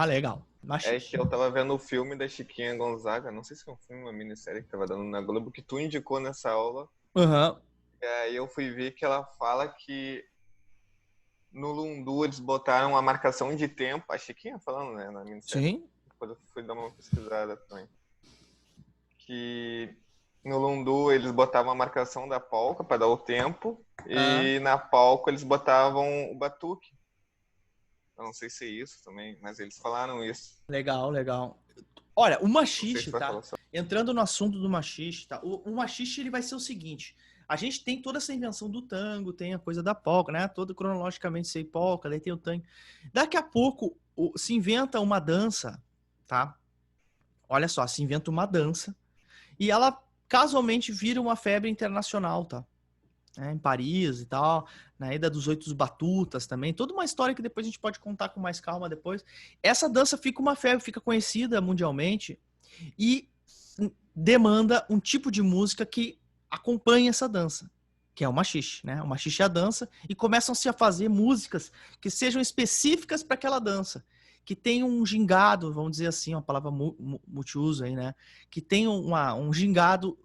Legal. Machixe. É que eu tava vendo o filme da Chiquinha Gonzaga, não sei se é um filme ou uma minissérie que tava dando na Globo, que tu indicou nessa aula. Uhum. E aí eu fui ver que ela fala que no lundu eles botaram a marcação de tempo, a Chiquinha falando, né, na minissérie. Sim. Depois eu fui dar uma pesquisada também. Que no lundu eles botavam a marcação da polca para dar o tempo. E na polca eles botavam o batuque. Eu não sei se é isso também, mas eles falaram isso. Legal. Olha, o machixe, tá? Só. Entrando no assunto do machixe, tá? O machixe, ele vai ser o seguinte. A gente tem toda essa invenção do tango, tem a coisa da polca, né? Todo cronologicamente sei polca, daí tem o tango. Daqui a pouco se inventa uma dança, tá? Olha só, se inventa uma dança e ela casualmente vira uma febre internacional, tá? Em Paris e tal, na ida dos 8 batutas também, toda uma história que depois a gente pode contar com mais calma depois. Essa dança fica uma febre, fica conhecida mundialmente e demanda um tipo de música que acompanha essa dança, que é o machixe, né? O machixe é a dança e começam-se a fazer músicas que sejam específicas para aquela dança, que tem um gingado, vamos dizer assim, uma palavra multiuso aí, né? Que tem um gingado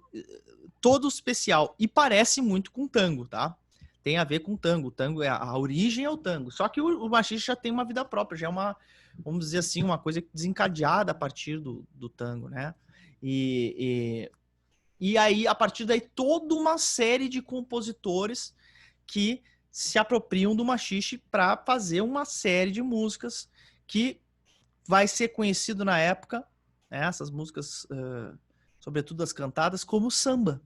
todo especial e parece muito com tango, tá? Tem a ver com tango. O tango a origem é o tango. Só que o machixe já tem uma vida própria, já é uma, vamos dizer assim, uma coisa desencadeada a partir do tango, né? E aí, a partir daí, toda uma série de compositores que se apropriam do machixe para fazer uma série de músicas que vai ser conhecido na época, né? Essas músicas, sobretudo as cantadas, como samba.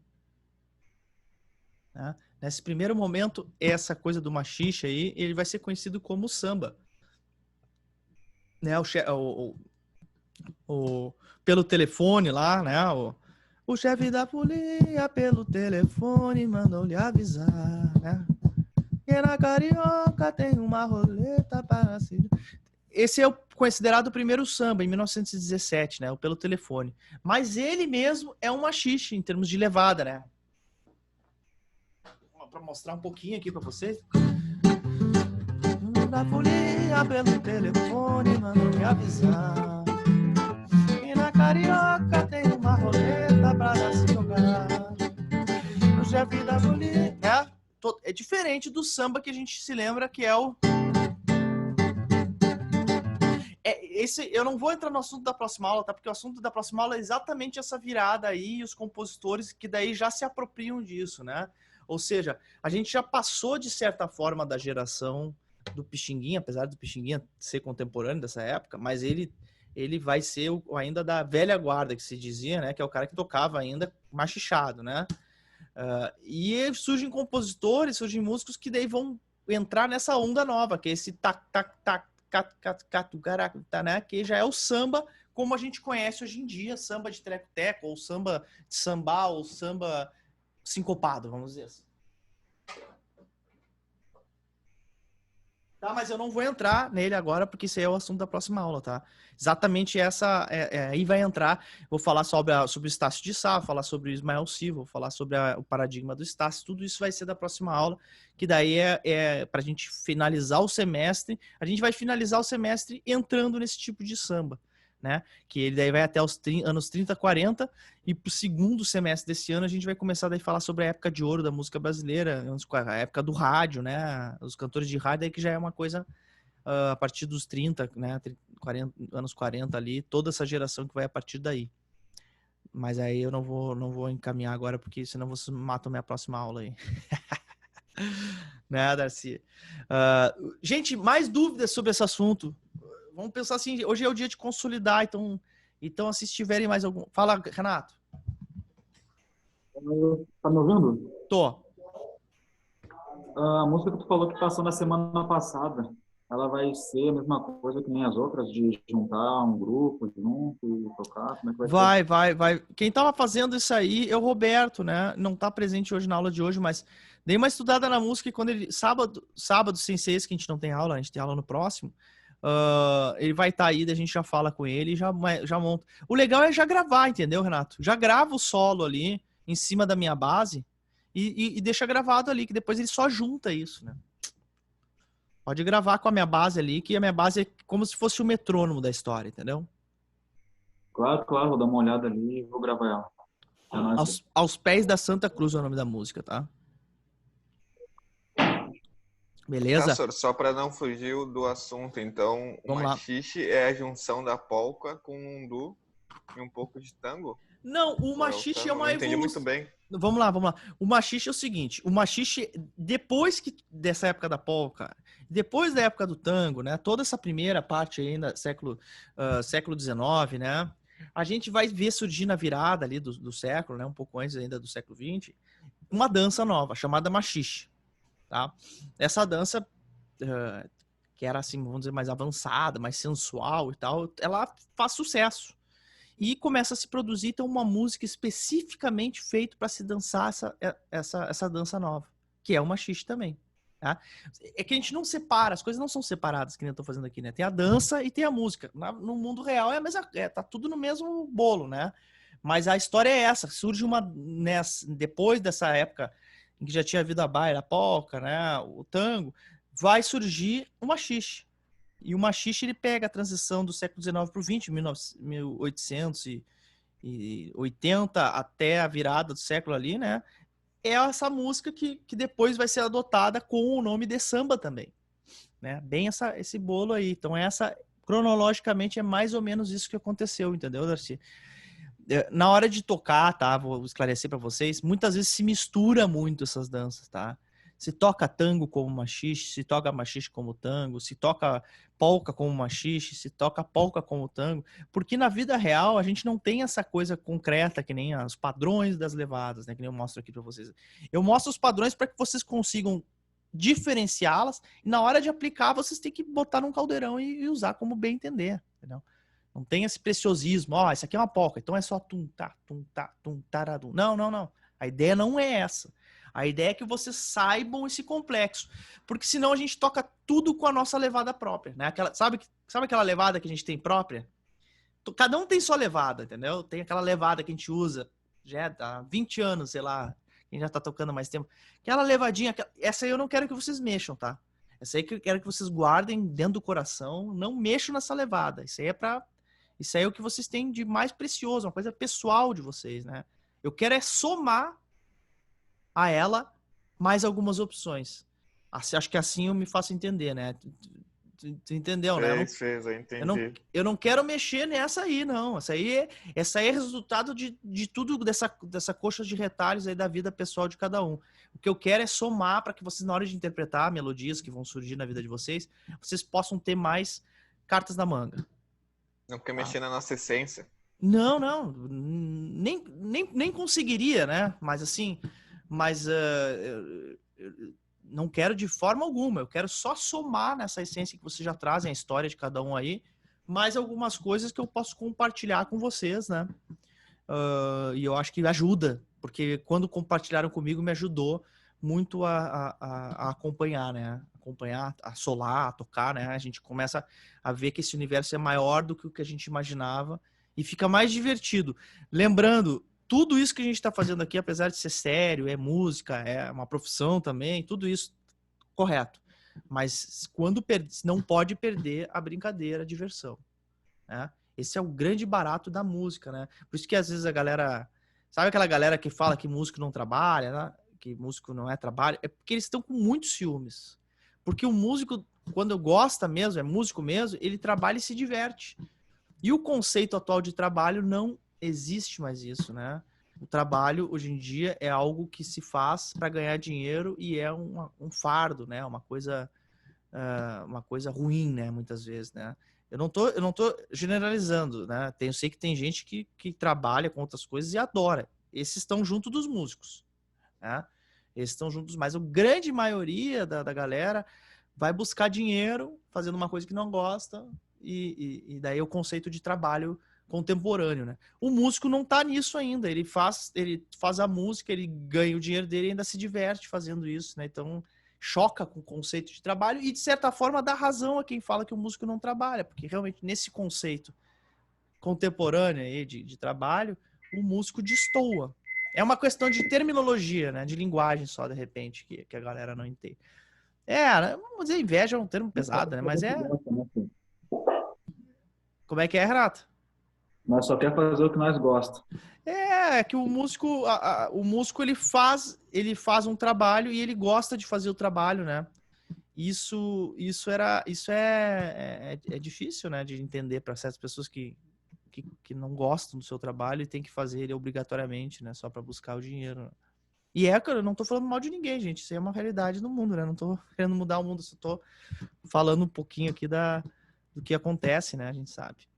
Né? Nesse primeiro momento, essa coisa do machixe aí, ele vai ser conhecido como samba. Né? Pelo telefone lá, né? O chefe da polícia pelo telefone mandou lhe avisar, né? Que na Carioca tem uma roleta para se... Esse é considerado o primeiro samba, em 1917, né? O Pelo Telefone. Mas ele mesmo é um machixe em termos de levada, né? Para mostrar um pouquinho aqui para vocês. Da folia pelo telefone, mandou me avisar. E na Carioca tem uma roleta para se jogar. No chefe da folia, né? É diferente do samba que a gente se lembra que é o... Eu não vou entrar no assunto da próxima aula, tá? Porque o assunto da próxima aula é exatamente essa virada aí e os compositores que daí já se apropriam disso, né? Ou seja, a gente já passou, de certa forma, da geração do Pixinguinha, apesar do Pixinguinha ser contemporâneo dessa época, mas ele vai ser ainda da velha guarda, que se dizia, né? Que é o cara que tocava ainda machichado, né? E surgem compositores, surgem músicos que daí vão entrar nessa onda nova, que é esse né? Que já é o samba como a gente conhece hoje em dia, samba de treco-teco, ou samba de sambá, ou samba sincopado, vamos dizer assim. Tá, mas eu não vou entrar nele agora, porque isso aí é o assunto da próxima aula, tá? Exatamente essa, aí vai entrar, vou falar sobre o Estácio de Sá, vou falar sobre o Ismael Silva, vou falar sobre o paradigma do Estácio, tudo isso vai ser da próxima aula, que daí é para a gente finalizar o semestre, a gente vai finalizar o semestre entrando nesse tipo de samba, né? Que ele daí vai até os anos 30, 40, e pro segundo semestre desse ano a gente vai começar daí a falar sobre a época de ouro da música brasileira, a época do rádio, né? Os cantores de rádio aí, que já é uma coisa a partir dos 30, né? anos 40 ali, toda essa geração que vai a partir daí. Mas aí eu não vou encaminhar agora, porque senão vocês matam minha próxima aula aí. Né, Darcy? Gente, mais dúvidas sobre esse assunto? Vamos pensar assim, hoje é o dia de consolidar, então se tiverem mais algum... Fala, Renato. Tá me ouvindo? Tô. A música que tu falou que passou na semana passada, ela vai ser a mesma coisa que nem as outras, de juntar um grupo junto e tocar? Como é que vai ser? Vai. Quem tava fazendo isso aí é o Roberto, né? Não tá presente hoje na aula de hoje, mas dei uma estudada na música e quando ele... Sábado sem ser esse, que a gente não tem aula, a gente tem aula no próximo. Ele vai estar aí, daí a gente já fala com ele e já monta. O legal é já gravar, entendeu, Renato? Já grava o solo ali em cima da minha base e deixa gravado ali, que depois ele só junta isso, né? Pode gravar com a minha base ali, que a minha base é como se fosse o metrônomo da história, entendeu? Claro, vou dar uma olhada ali e vou gravar ela. Aos pés da Santa Cruz é o nome da música, tá? Beleza? Tá, só para não fugir do assunto, então, o machixe é a junção da polca com um undu e um pouco de tango? Não, o machixe é uma evolução. Entendi muito bem. Vamos lá. O machixe é o seguinte, o machixe, depois dessa época da polca, depois da época do tango, né, toda essa primeira parte ainda, século XIX, né, a gente vai ver surgir na virada ali do século, né, um pouco antes ainda do século XX, uma dança nova, chamada machixe. Tá? Essa dança, que era assim, vamos dizer, mais avançada, mais sensual e tal, ela faz sucesso. E começa a se produzir, então, uma música especificamente feita para se dançar essa dança nova, que é o machixe também. Tá? É que a gente não separa, as coisas não são separadas, que nem eu tô fazendo aqui, né? Tem a dança e tem a música. No mundo real tá tudo no mesmo bolo, né? Mas a história é essa, surge depois dessa época em que já tinha havido a baile, a polca, né, o tango, vai surgir o machixe. E o machixe, ele pega a transição do século XIX para o XX, 1880 até a virada do século ali, né? É essa música que depois vai ser adotada com o nome de samba também, né? Bem esse bolo aí. Então, cronologicamente, é mais ou menos isso que aconteceu, entendeu, Darcy? Na hora de tocar, tá? Vou esclarecer para vocês. Muitas vezes se mistura muito essas danças, tá? se toca tango como machixe, se toca machixe como tango, se toca polca como machixe, se toca polca como tango, porque na vida real a gente não tem essa coisa concreta que nem os padrões das levadas, né, que nem eu mostro aqui para vocês. Eu mostro os padrões para que vocês consigam diferenciá-las e na hora de aplicar vocês têm que botar num caldeirão e usar como bem entender, entendeu? Não tem esse preciosismo, ó, isso aqui é uma polca, então é só tum, taradum. Não. A ideia não é essa. A ideia é que vocês saibam esse complexo. Porque senão a gente toca tudo com a nossa levada própria, né? Sabe aquela levada que a gente tem própria? Cada um tem sua levada, entendeu? Tem aquela levada que a gente usa já há 20 anos, sei lá, quem já tá tocando há mais tempo. Aquela levadinha, essa aí eu não quero que vocês mexam, tá? Essa aí que eu quero que vocês guardem dentro do coração. Não mexam nessa levada. Isso aí é o que vocês têm de mais precioso, uma coisa pessoal de vocês, né? Eu quero é somar a ela mais algumas opções. Acho que assim eu me faço entender, né? Tu entendeu, né? Eu entendi. Eu não quero mexer nessa aí, não. Essa aí é resultado de tudo dessa coxa de retalhos aí da vida pessoal de cada um. O que eu quero é somar para que vocês, na hora de interpretar melodias que vão surgir na vida de vocês, vocês possam ter mais cartas na manga. Não quer mexer na nossa essência. Não. Nem conseguiria, né? Mas assim, não quero de forma alguma. Eu quero só somar nessa essência que vocês já trazem, a história de cada um aí, mais algumas coisas que eu posso compartilhar com vocês, né? E eu acho que ajuda, porque quando compartilharam comigo, me ajudou muito a acompanhar, né? A solar, a tocar, né? A gente começa a ver que esse universo é maior do que o que a gente imaginava e fica mais divertido. Lembrando, tudo isso que a gente está fazendo aqui, apesar de ser sério, é música, é uma profissão também, tudo isso correto. Mas quando não pode perder a brincadeira, a diversão, né? Esse é o grande barato da música, né? Por isso que às vezes a galera... Sabe aquela galera que fala que músico não trabalha, né? Que músico não é trabalho? É porque eles estão com muitos ciúmes. Porque o músico, quando gosta mesmo, é músico mesmo, ele trabalha e se diverte. E o conceito atual de trabalho não existe mais isso, né? O trabalho, hoje em dia, é algo que se faz para ganhar dinheiro e é um fardo, né? Uma coisa ruim, né? Muitas vezes, né? Eu não tô generalizando, né? Eu sei que tem gente que trabalha com outras coisas e adora. Esses estão junto dos músicos, né? Esses estão juntos, mas a grande maioria da galera vai buscar dinheiro fazendo uma coisa que não gosta e daí é o conceito de trabalho contemporâneo, né? O músico não tá nisso ainda, ele faz a música, ele ganha o dinheiro dele e ainda se diverte fazendo isso, né? Então choca com o conceito de trabalho e de certa forma dá razão a quem fala que o músico não trabalha, porque realmente nesse conceito contemporâneo aí de trabalho, o músico destoa. É uma questão de terminologia, né? De linguagem só, de repente, que a galera não entende. Vamos dizer, inveja é um termo pesado, né? Mas Como é que é, Renato? Nós só quer fazer o que nós gosta. É que o músico ele faz um trabalho e ele gosta de fazer o trabalho, né? Isso é difícil, né? De entender para certas pessoas que não gostam do seu trabalho e tem que fazer ele obrigatoriamente, né? Só para buscar o dinheiro. E eu não tô falando mal de ninguém, gente. Isso é uma realidade no mundo, né? Não tô querendo mudar o mundo, só tô falando um pouquinho aqui do que acontece, né? A gente sabe.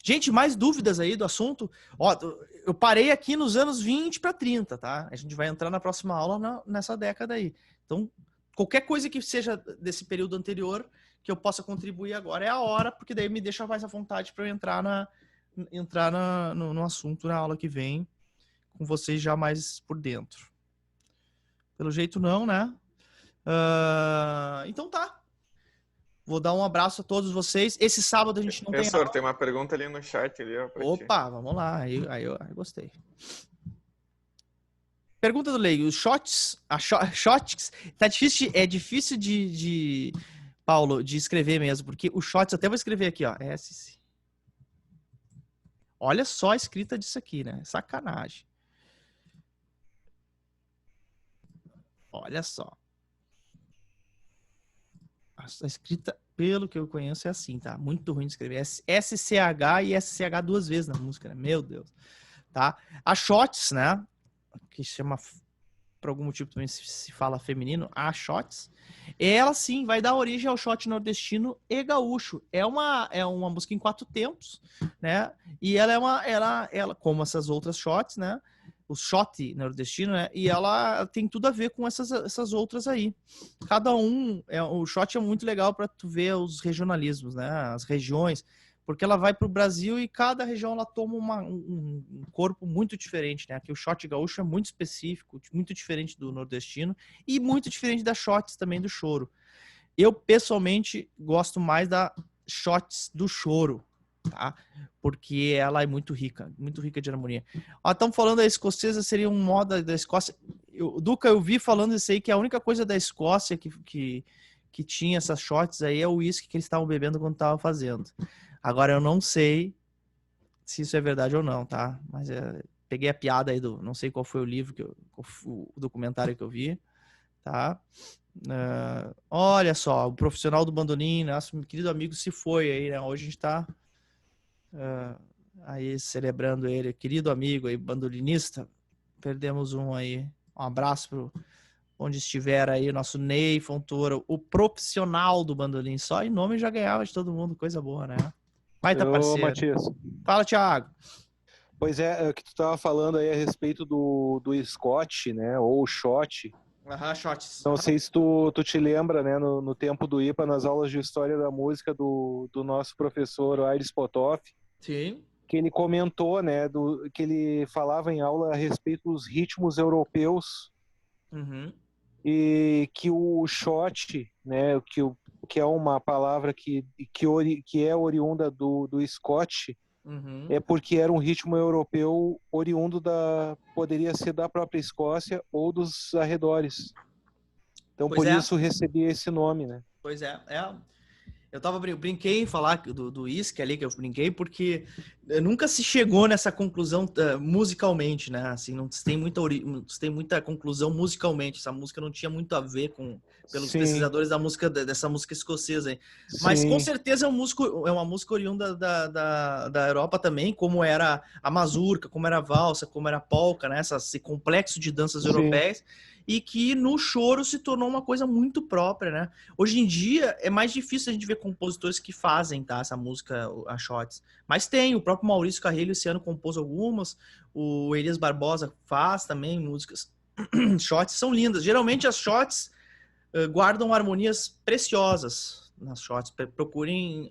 Gente, mais dúvidas aí do assunto? Ó, eu parei aqui nos anos 20 para 30, tá? A gente vai entrar na próxima aula nessa década aí. Então, qualquer coisa que seja desse período anterior que eu possa contribuir agora é a hora, porque daí me deixa mais à vontade para eu entrar no assunto na aula que vem, com vocês já mais por dentro. Pelo jeito não, né? Então tá. Vou dar um abraço a todos vocês. Esse sábado a gente não tem aula. Professor, tem uma pergunta ali no chat. Ali, ó, Opa, vamos lá. Aí eu gostei. Pergunta do leigo. Os shots, tá difícil, é difícil Paulo, de escrever mesmo, porque o shots, até vou escrever aqui, ó. SC. Olha só a escrita disso aqui, né? Sacanagem. Olha só. A escrita, pelo que eu conheço, é assim, tá? Muito ruim de escrever. SCH e SCH duas vezes na música, né? Meu Deus. Tá? A shots, né? Que chama por algum motivo também se fala feminino, a shots, ela sim vai dar origem ao shot nordestino e gaúcho. É uma música em 4 tempos, né? E ela como essas outras shots, né? O shot nordestino, né? E ela tem tudo a ver com essas outras aí. Cada o shot é muito legal para tu ver os regionalismos, né? As regiões, porque ela vai para o Brasil e cada região ela toma um corpo muito diferente, né? Aqui o shot gaúcho é muito específico, muito diferente do nordestino e muito diferente das shots também do choro. Eu, pessoalmente, gosto mais da shots do choro, tá? Porque ela é muito rica de harmonia. Estamos falando da escocesa, seria um modo da Escócia. Duca, eu vi falando isso aí, que a única coisa da Escócia que tinha essas shots aí é o uísque que eles estavam bebendo quando estavam fazendo. Agora, eu não sei se isso é verdade ou não, tá? Mas peguei a piada aí não sei qual foi o livro, o documentário que eu vi, tá? Olha só, o profissional do bandolim, nosso querido amigo se foi aí, né? Hoje a gente tá aí celebrando ele, querido amigo aí, bandolinista. Perdemos um aí. Um abraço pro onde estiver aí, o nosso Ney Fontoura, o profissional do bandolim. Só em nome já ganhava de todo mundo, coisa boa, né? Baita parceiro. Matias. Fala, Thiago. Pois é, o que tu estava falando aí a respeito do Scott, né, ou shot. Shots. Não sei se tu te lembra, né, no tempo do IPA, nas aulas de História da Música do nosso professor Aires Potoff. Sim. Que ele comentou, né, que ele falava em aula a respeito dos ritmos europeus. Uhum. E que o shot, né, que é uma palavra que é oriunda do Scott, uhum. é porque era um ritmo europeu oriundo poderia ser da própria Escócia ou dos arredores. Então, por isso recebia esse nome, né? Pois é. Eu brinquei em falar do uísque ali, que eu brinquei, porque nunca se chegou nessa conclusão musicalmente, né? Assim, não se tem muita conclusão musicalmente. Essa música não tinha muito a ver pelos pesquisadores dessa música escocesa. Hein? Mas com certeza é uma música oriunda da Europa também, como era a mazurca, como era a valsa, como era a polca, né? Esse complexo de danças europeias. E que no choro se tornou uma coisa muito própria, né? Hoje em dia é mais difícil a gente ver compositores que fazem, tá, essa música, a shots. Mas tem, o próprio Maurício Carrilho esse ano compôs algumas, o Elias Barbosa faz também músicas. Shots são lindas. Geralmente as shots guardam harmonias preciosas nas shots. Procurem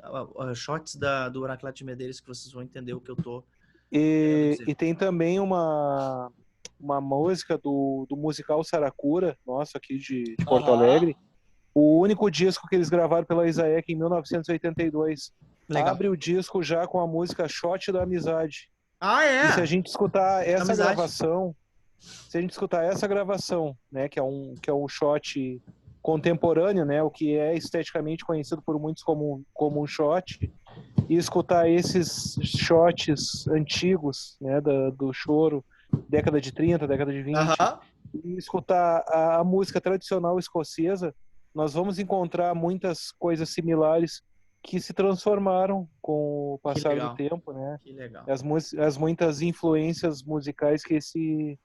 shots do Anacleto de Medeiros que vocês vão entender o que eu tô dizer. E tem também uma música do musical Saracura, nosso aqui de Porto Alegre, o único disco que eles gravaram pela Isaac em 1982. Legal. Abre o disco já com a música Shot da Amizade. E se a gente escutar essa gravação, né, que é um shot contemporâneo, né, o que é esteticamente conhecido por muitos como um shot, e escutar esses shots antigos, né, do choro, década de 30, década de 20, e escutar a música tradicional escocesa, nós vamos encontrar muitas coisas similares que se transformaram com o passar do tempo, né? Que legal. As muitas influências musicais que esse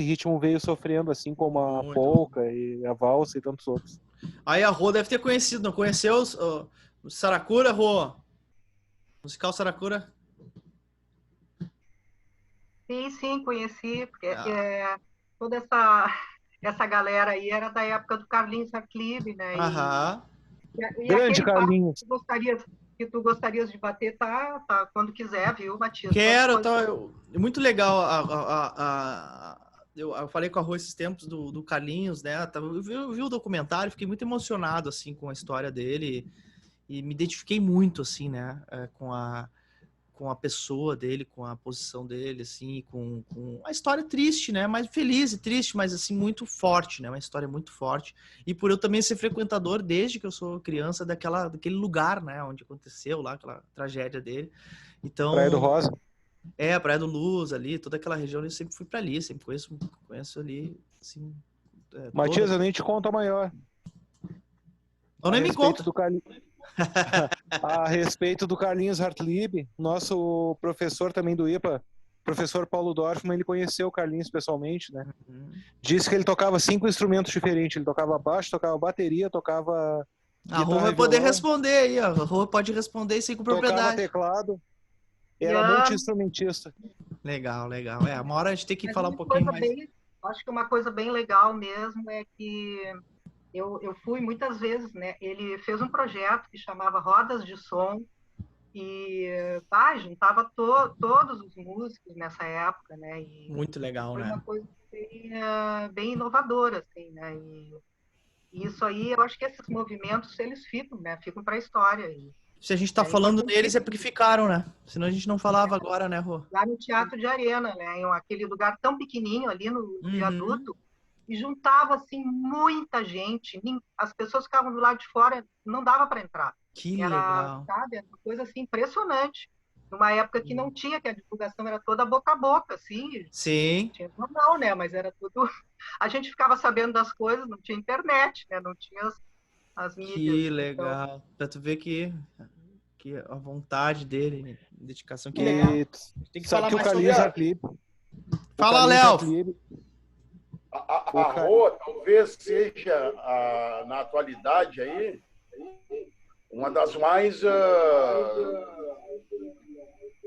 ritmo veio sofrendo, assim como a polca e a valsa e tantos outros. Aí a Rô deve ter conhecido, não conheceu o Saracura, Rô? Musical Saracura? Sim, conheci, porque toda essa galera aí era da época do Carlinhos Hartlieb, né? E grande Carlinhos. Que tu gostarias de bater, tá quando quiser, viu, Matias? Quero, é muito legal. Eu falei com a Rô esses tempos do Carlinhos, né? Eu vi o documentário, fiquei muito emocionado, assim, com a história dele e me identifiquei muito, assim, né? Com a pessoa dele, com a posição dele, assim, com a história triste, né? Mas feliz e triste, mas assim, muito forte, né? Uma história muito forte. E por eu também ser frequentador desde que eu sou criança daquele lugar, né? Onde aconteceu lá, aquela tragédia dele. Então, Praia do Rosa. A Praia do Luz ali, toda aquela região, eu sempre fui para ali, sempre conheço ali, assim... Matias, eu nem te conto a maior. Eu nem me conto. A respeito do Carlinhos Hartlieb, nosso professor também do IPA, professor Paulo Dorfman, ele conheceu o Carlinhos pessoalmente, né? Disse que ele tocava 5 instrumentos diferentes. Ele tocava baixo, tocava bateria, tocava A Rô vai poder responder aí, ó. A Rô pode responder isso aí com propriedade. Tocava teclado. Era multi-instrumentista. Legal. Uma hora a gente tem que falar um pouquinho mais. Acho que uma coisa bem legal mesmo é que eu fui muitas vezes, né? Ele fez um projeto que chamava Rodas de Som e juntava todos os músicos nessa época, né? E muito legal, né? Foi uma coisa bem inovadora, assim, né? E isso aí, eu acho que esses movimentos, eles ficam, né? Ficam para a história. Se a gente está falando deles é porque ficaram, né? Senão a gente não falava agora, né, Rô? Lá no Teatro de Arena, né? Em aquele lugar tão pequenininho ali no viaduto, e juntava, assim, muita gente. As pessoas ficavam do lado de fora, não dava para entrar. Que legal. Sabe? Era uma coisa, assim, impressionante. Numa época que não tinha, que a divulgação era toda boca a boca, assim. Sim. Tinha jornal, né? Mas era tudo... A gente ficava sabendo das coisas, não tinha internet, né? Não tinha as mídias. Que legal. Então... Pra tu ver que a vontade dele, a dedicação que ele tem que falar que mais o sobre isso. Clipe. Fala, Léo! A Rô talvez seja, na atualidade aí, uma das mais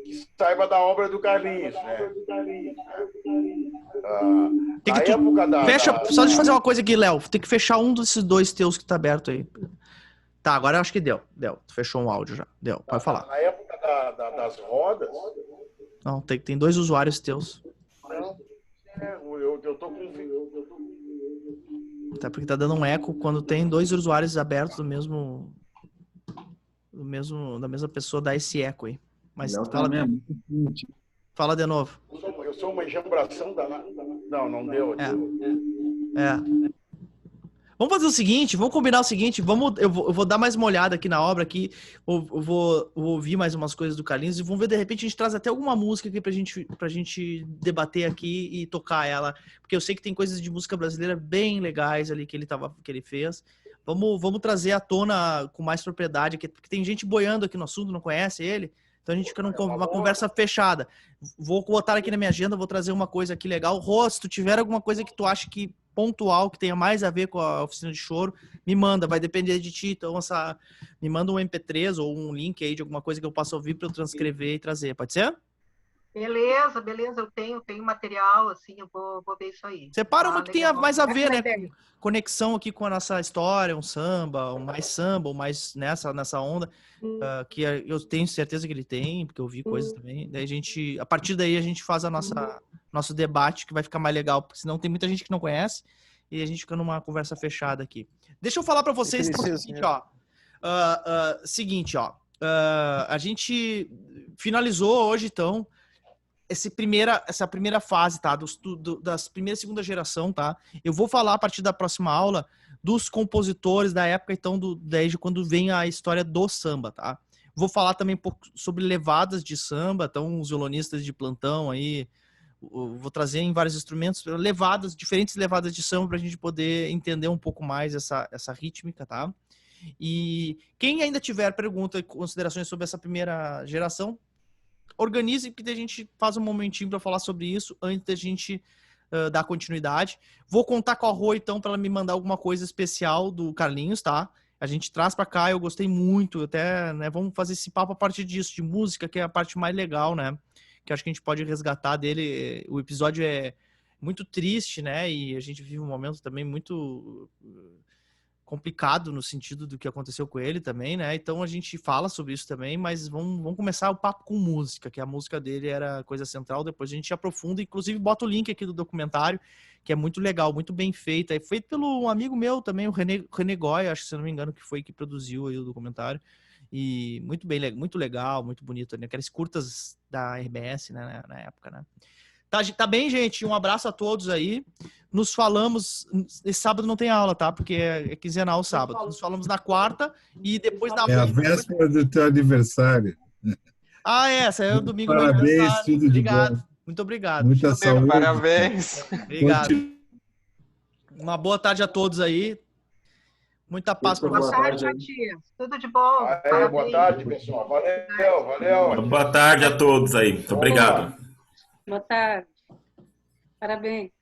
que saiba da obra do Carlinhos, né? Só deixa eu fazer uma coisa aqui, Léo. Tem que fechar um desses 2 teus que tá aberto aí. Tá, agora eu acho que deu. Tu fechou um áudio já. Deu, pode falar. Na época das rodas... Não, tem 2 usuários teus. Eu tô com... Tá, porque tá dando um eco quando tem 2 usuários abertos da mesma pessoa, dá esse eco aí. Mas fala de novo. Eu sou uma enjambração da... Não deu. Vamos fazer o seguinte, vamos combinar o seguinte, eu vou dar mais uma olhada aqui na obra aqui, eu vou ouvir mais umas coisas do Carlinhos e vamos ver, de repente a gente traz até alguma música aqui pra gente debater aqui e tocar ela, porque eu sei que tem coisas de música brasileira bem legais ali que ele fez. Vamos trazer à tona com mais propriedade aqui, porque tem gente boiando aqui no assunto, não conhece ele, então a gente fica numa conversa fechada. Vou botar aqui na minha agenda, vou trazer uma coisa aqui legal. Rô, se tu tiver alguma coisa que tu acha que pontual, que tenha mais a ver com a oficina de choro, me manda, vai depender de ti, então me manda um MP3 ou um link aí de alguma coisa que eu possa ouvir para eu transcrever e trazer, pode ser? Beleza, eu tenho material, assim, eu vou ver isso aí. Separa uma que tenha mais a ver, né, com conexão aqui com a nossa história, um samba, ou mais nessa onda, que eu tenho certeza que ele tem, porque eu vi coisas também, daí a partir daí a gente faz nosso debate, que vai ficar mais legal, porque senão tem muita gente que não conhece, e a gente fica numa conversa fechada aqui. Deixa eu falar para vocês seguinte, ó, a gente finalizou hoje, então, essa primeira fase, tá? Das primeira e segunda geração, tá? Eu vou falar a partir da próxima aula dos compositores da época, então, desde quando vem a história do samba, tá? Vou falar também um pouco sobre levadas de samba, então, os violonistas de plantão aí, vou trazer em vários instrumentos, diferentes levadas de samba pra gente poder entender um pouco mais essa rítmica, tá? E quem ainda tiver pergunta e considerações sobre essa primeira geração, organize, porque a gente faz um momentinho para falar sobre isso antes da gente dar continuidade. Vou contar com a Rô, então, para ela me mandar alguma coisa especial do Carlinhos, tá? A gente traz para cá, eu gostei muito, até, né, vamos fazer esse papo a partir disso, de música, que é a parte mais legal, né? Que acho que a gente pode resgatar dele. O episódio é muito triste, né? E a gente vive um momento também muito complicado no sentido do que aconteceu com ele também, né? Então a gente fala sobre isso também, mas vamos começar o papo com música, que a música dele era coisa central, depois a gente aprofunda, inclusive bota o link aqui do documentário, que é muito legal, muito bem feito, é feito pelo um amigo meu também, o René Goy, acho que se não me engano, que foi que produziu aí o documentário, e muito legal, muito bonito, né? Aquelas curtas da RBS, né, na época, né? Tá bem, gente? Um abraço a todos aí. Nos falamos... Esse sábado não tem aula, tá? Porque é quinzenal o sábado. Nos falamos na quarta e depois na... É a véspera do teu aniversário. Essa é o domingo do aniversário. Parabéns, tudo de bom. Muito obrigado. Muita saúde. Parabéns. Obrigado. Uma boa tarde a todos aí. Muita paz para vocês. Boa tarde, Matias. Tudo de bom. Boa tarde, pessoal. Valeu. Boa tarde a todos aí. Muito obrigado. Boa tarde. Parabéns.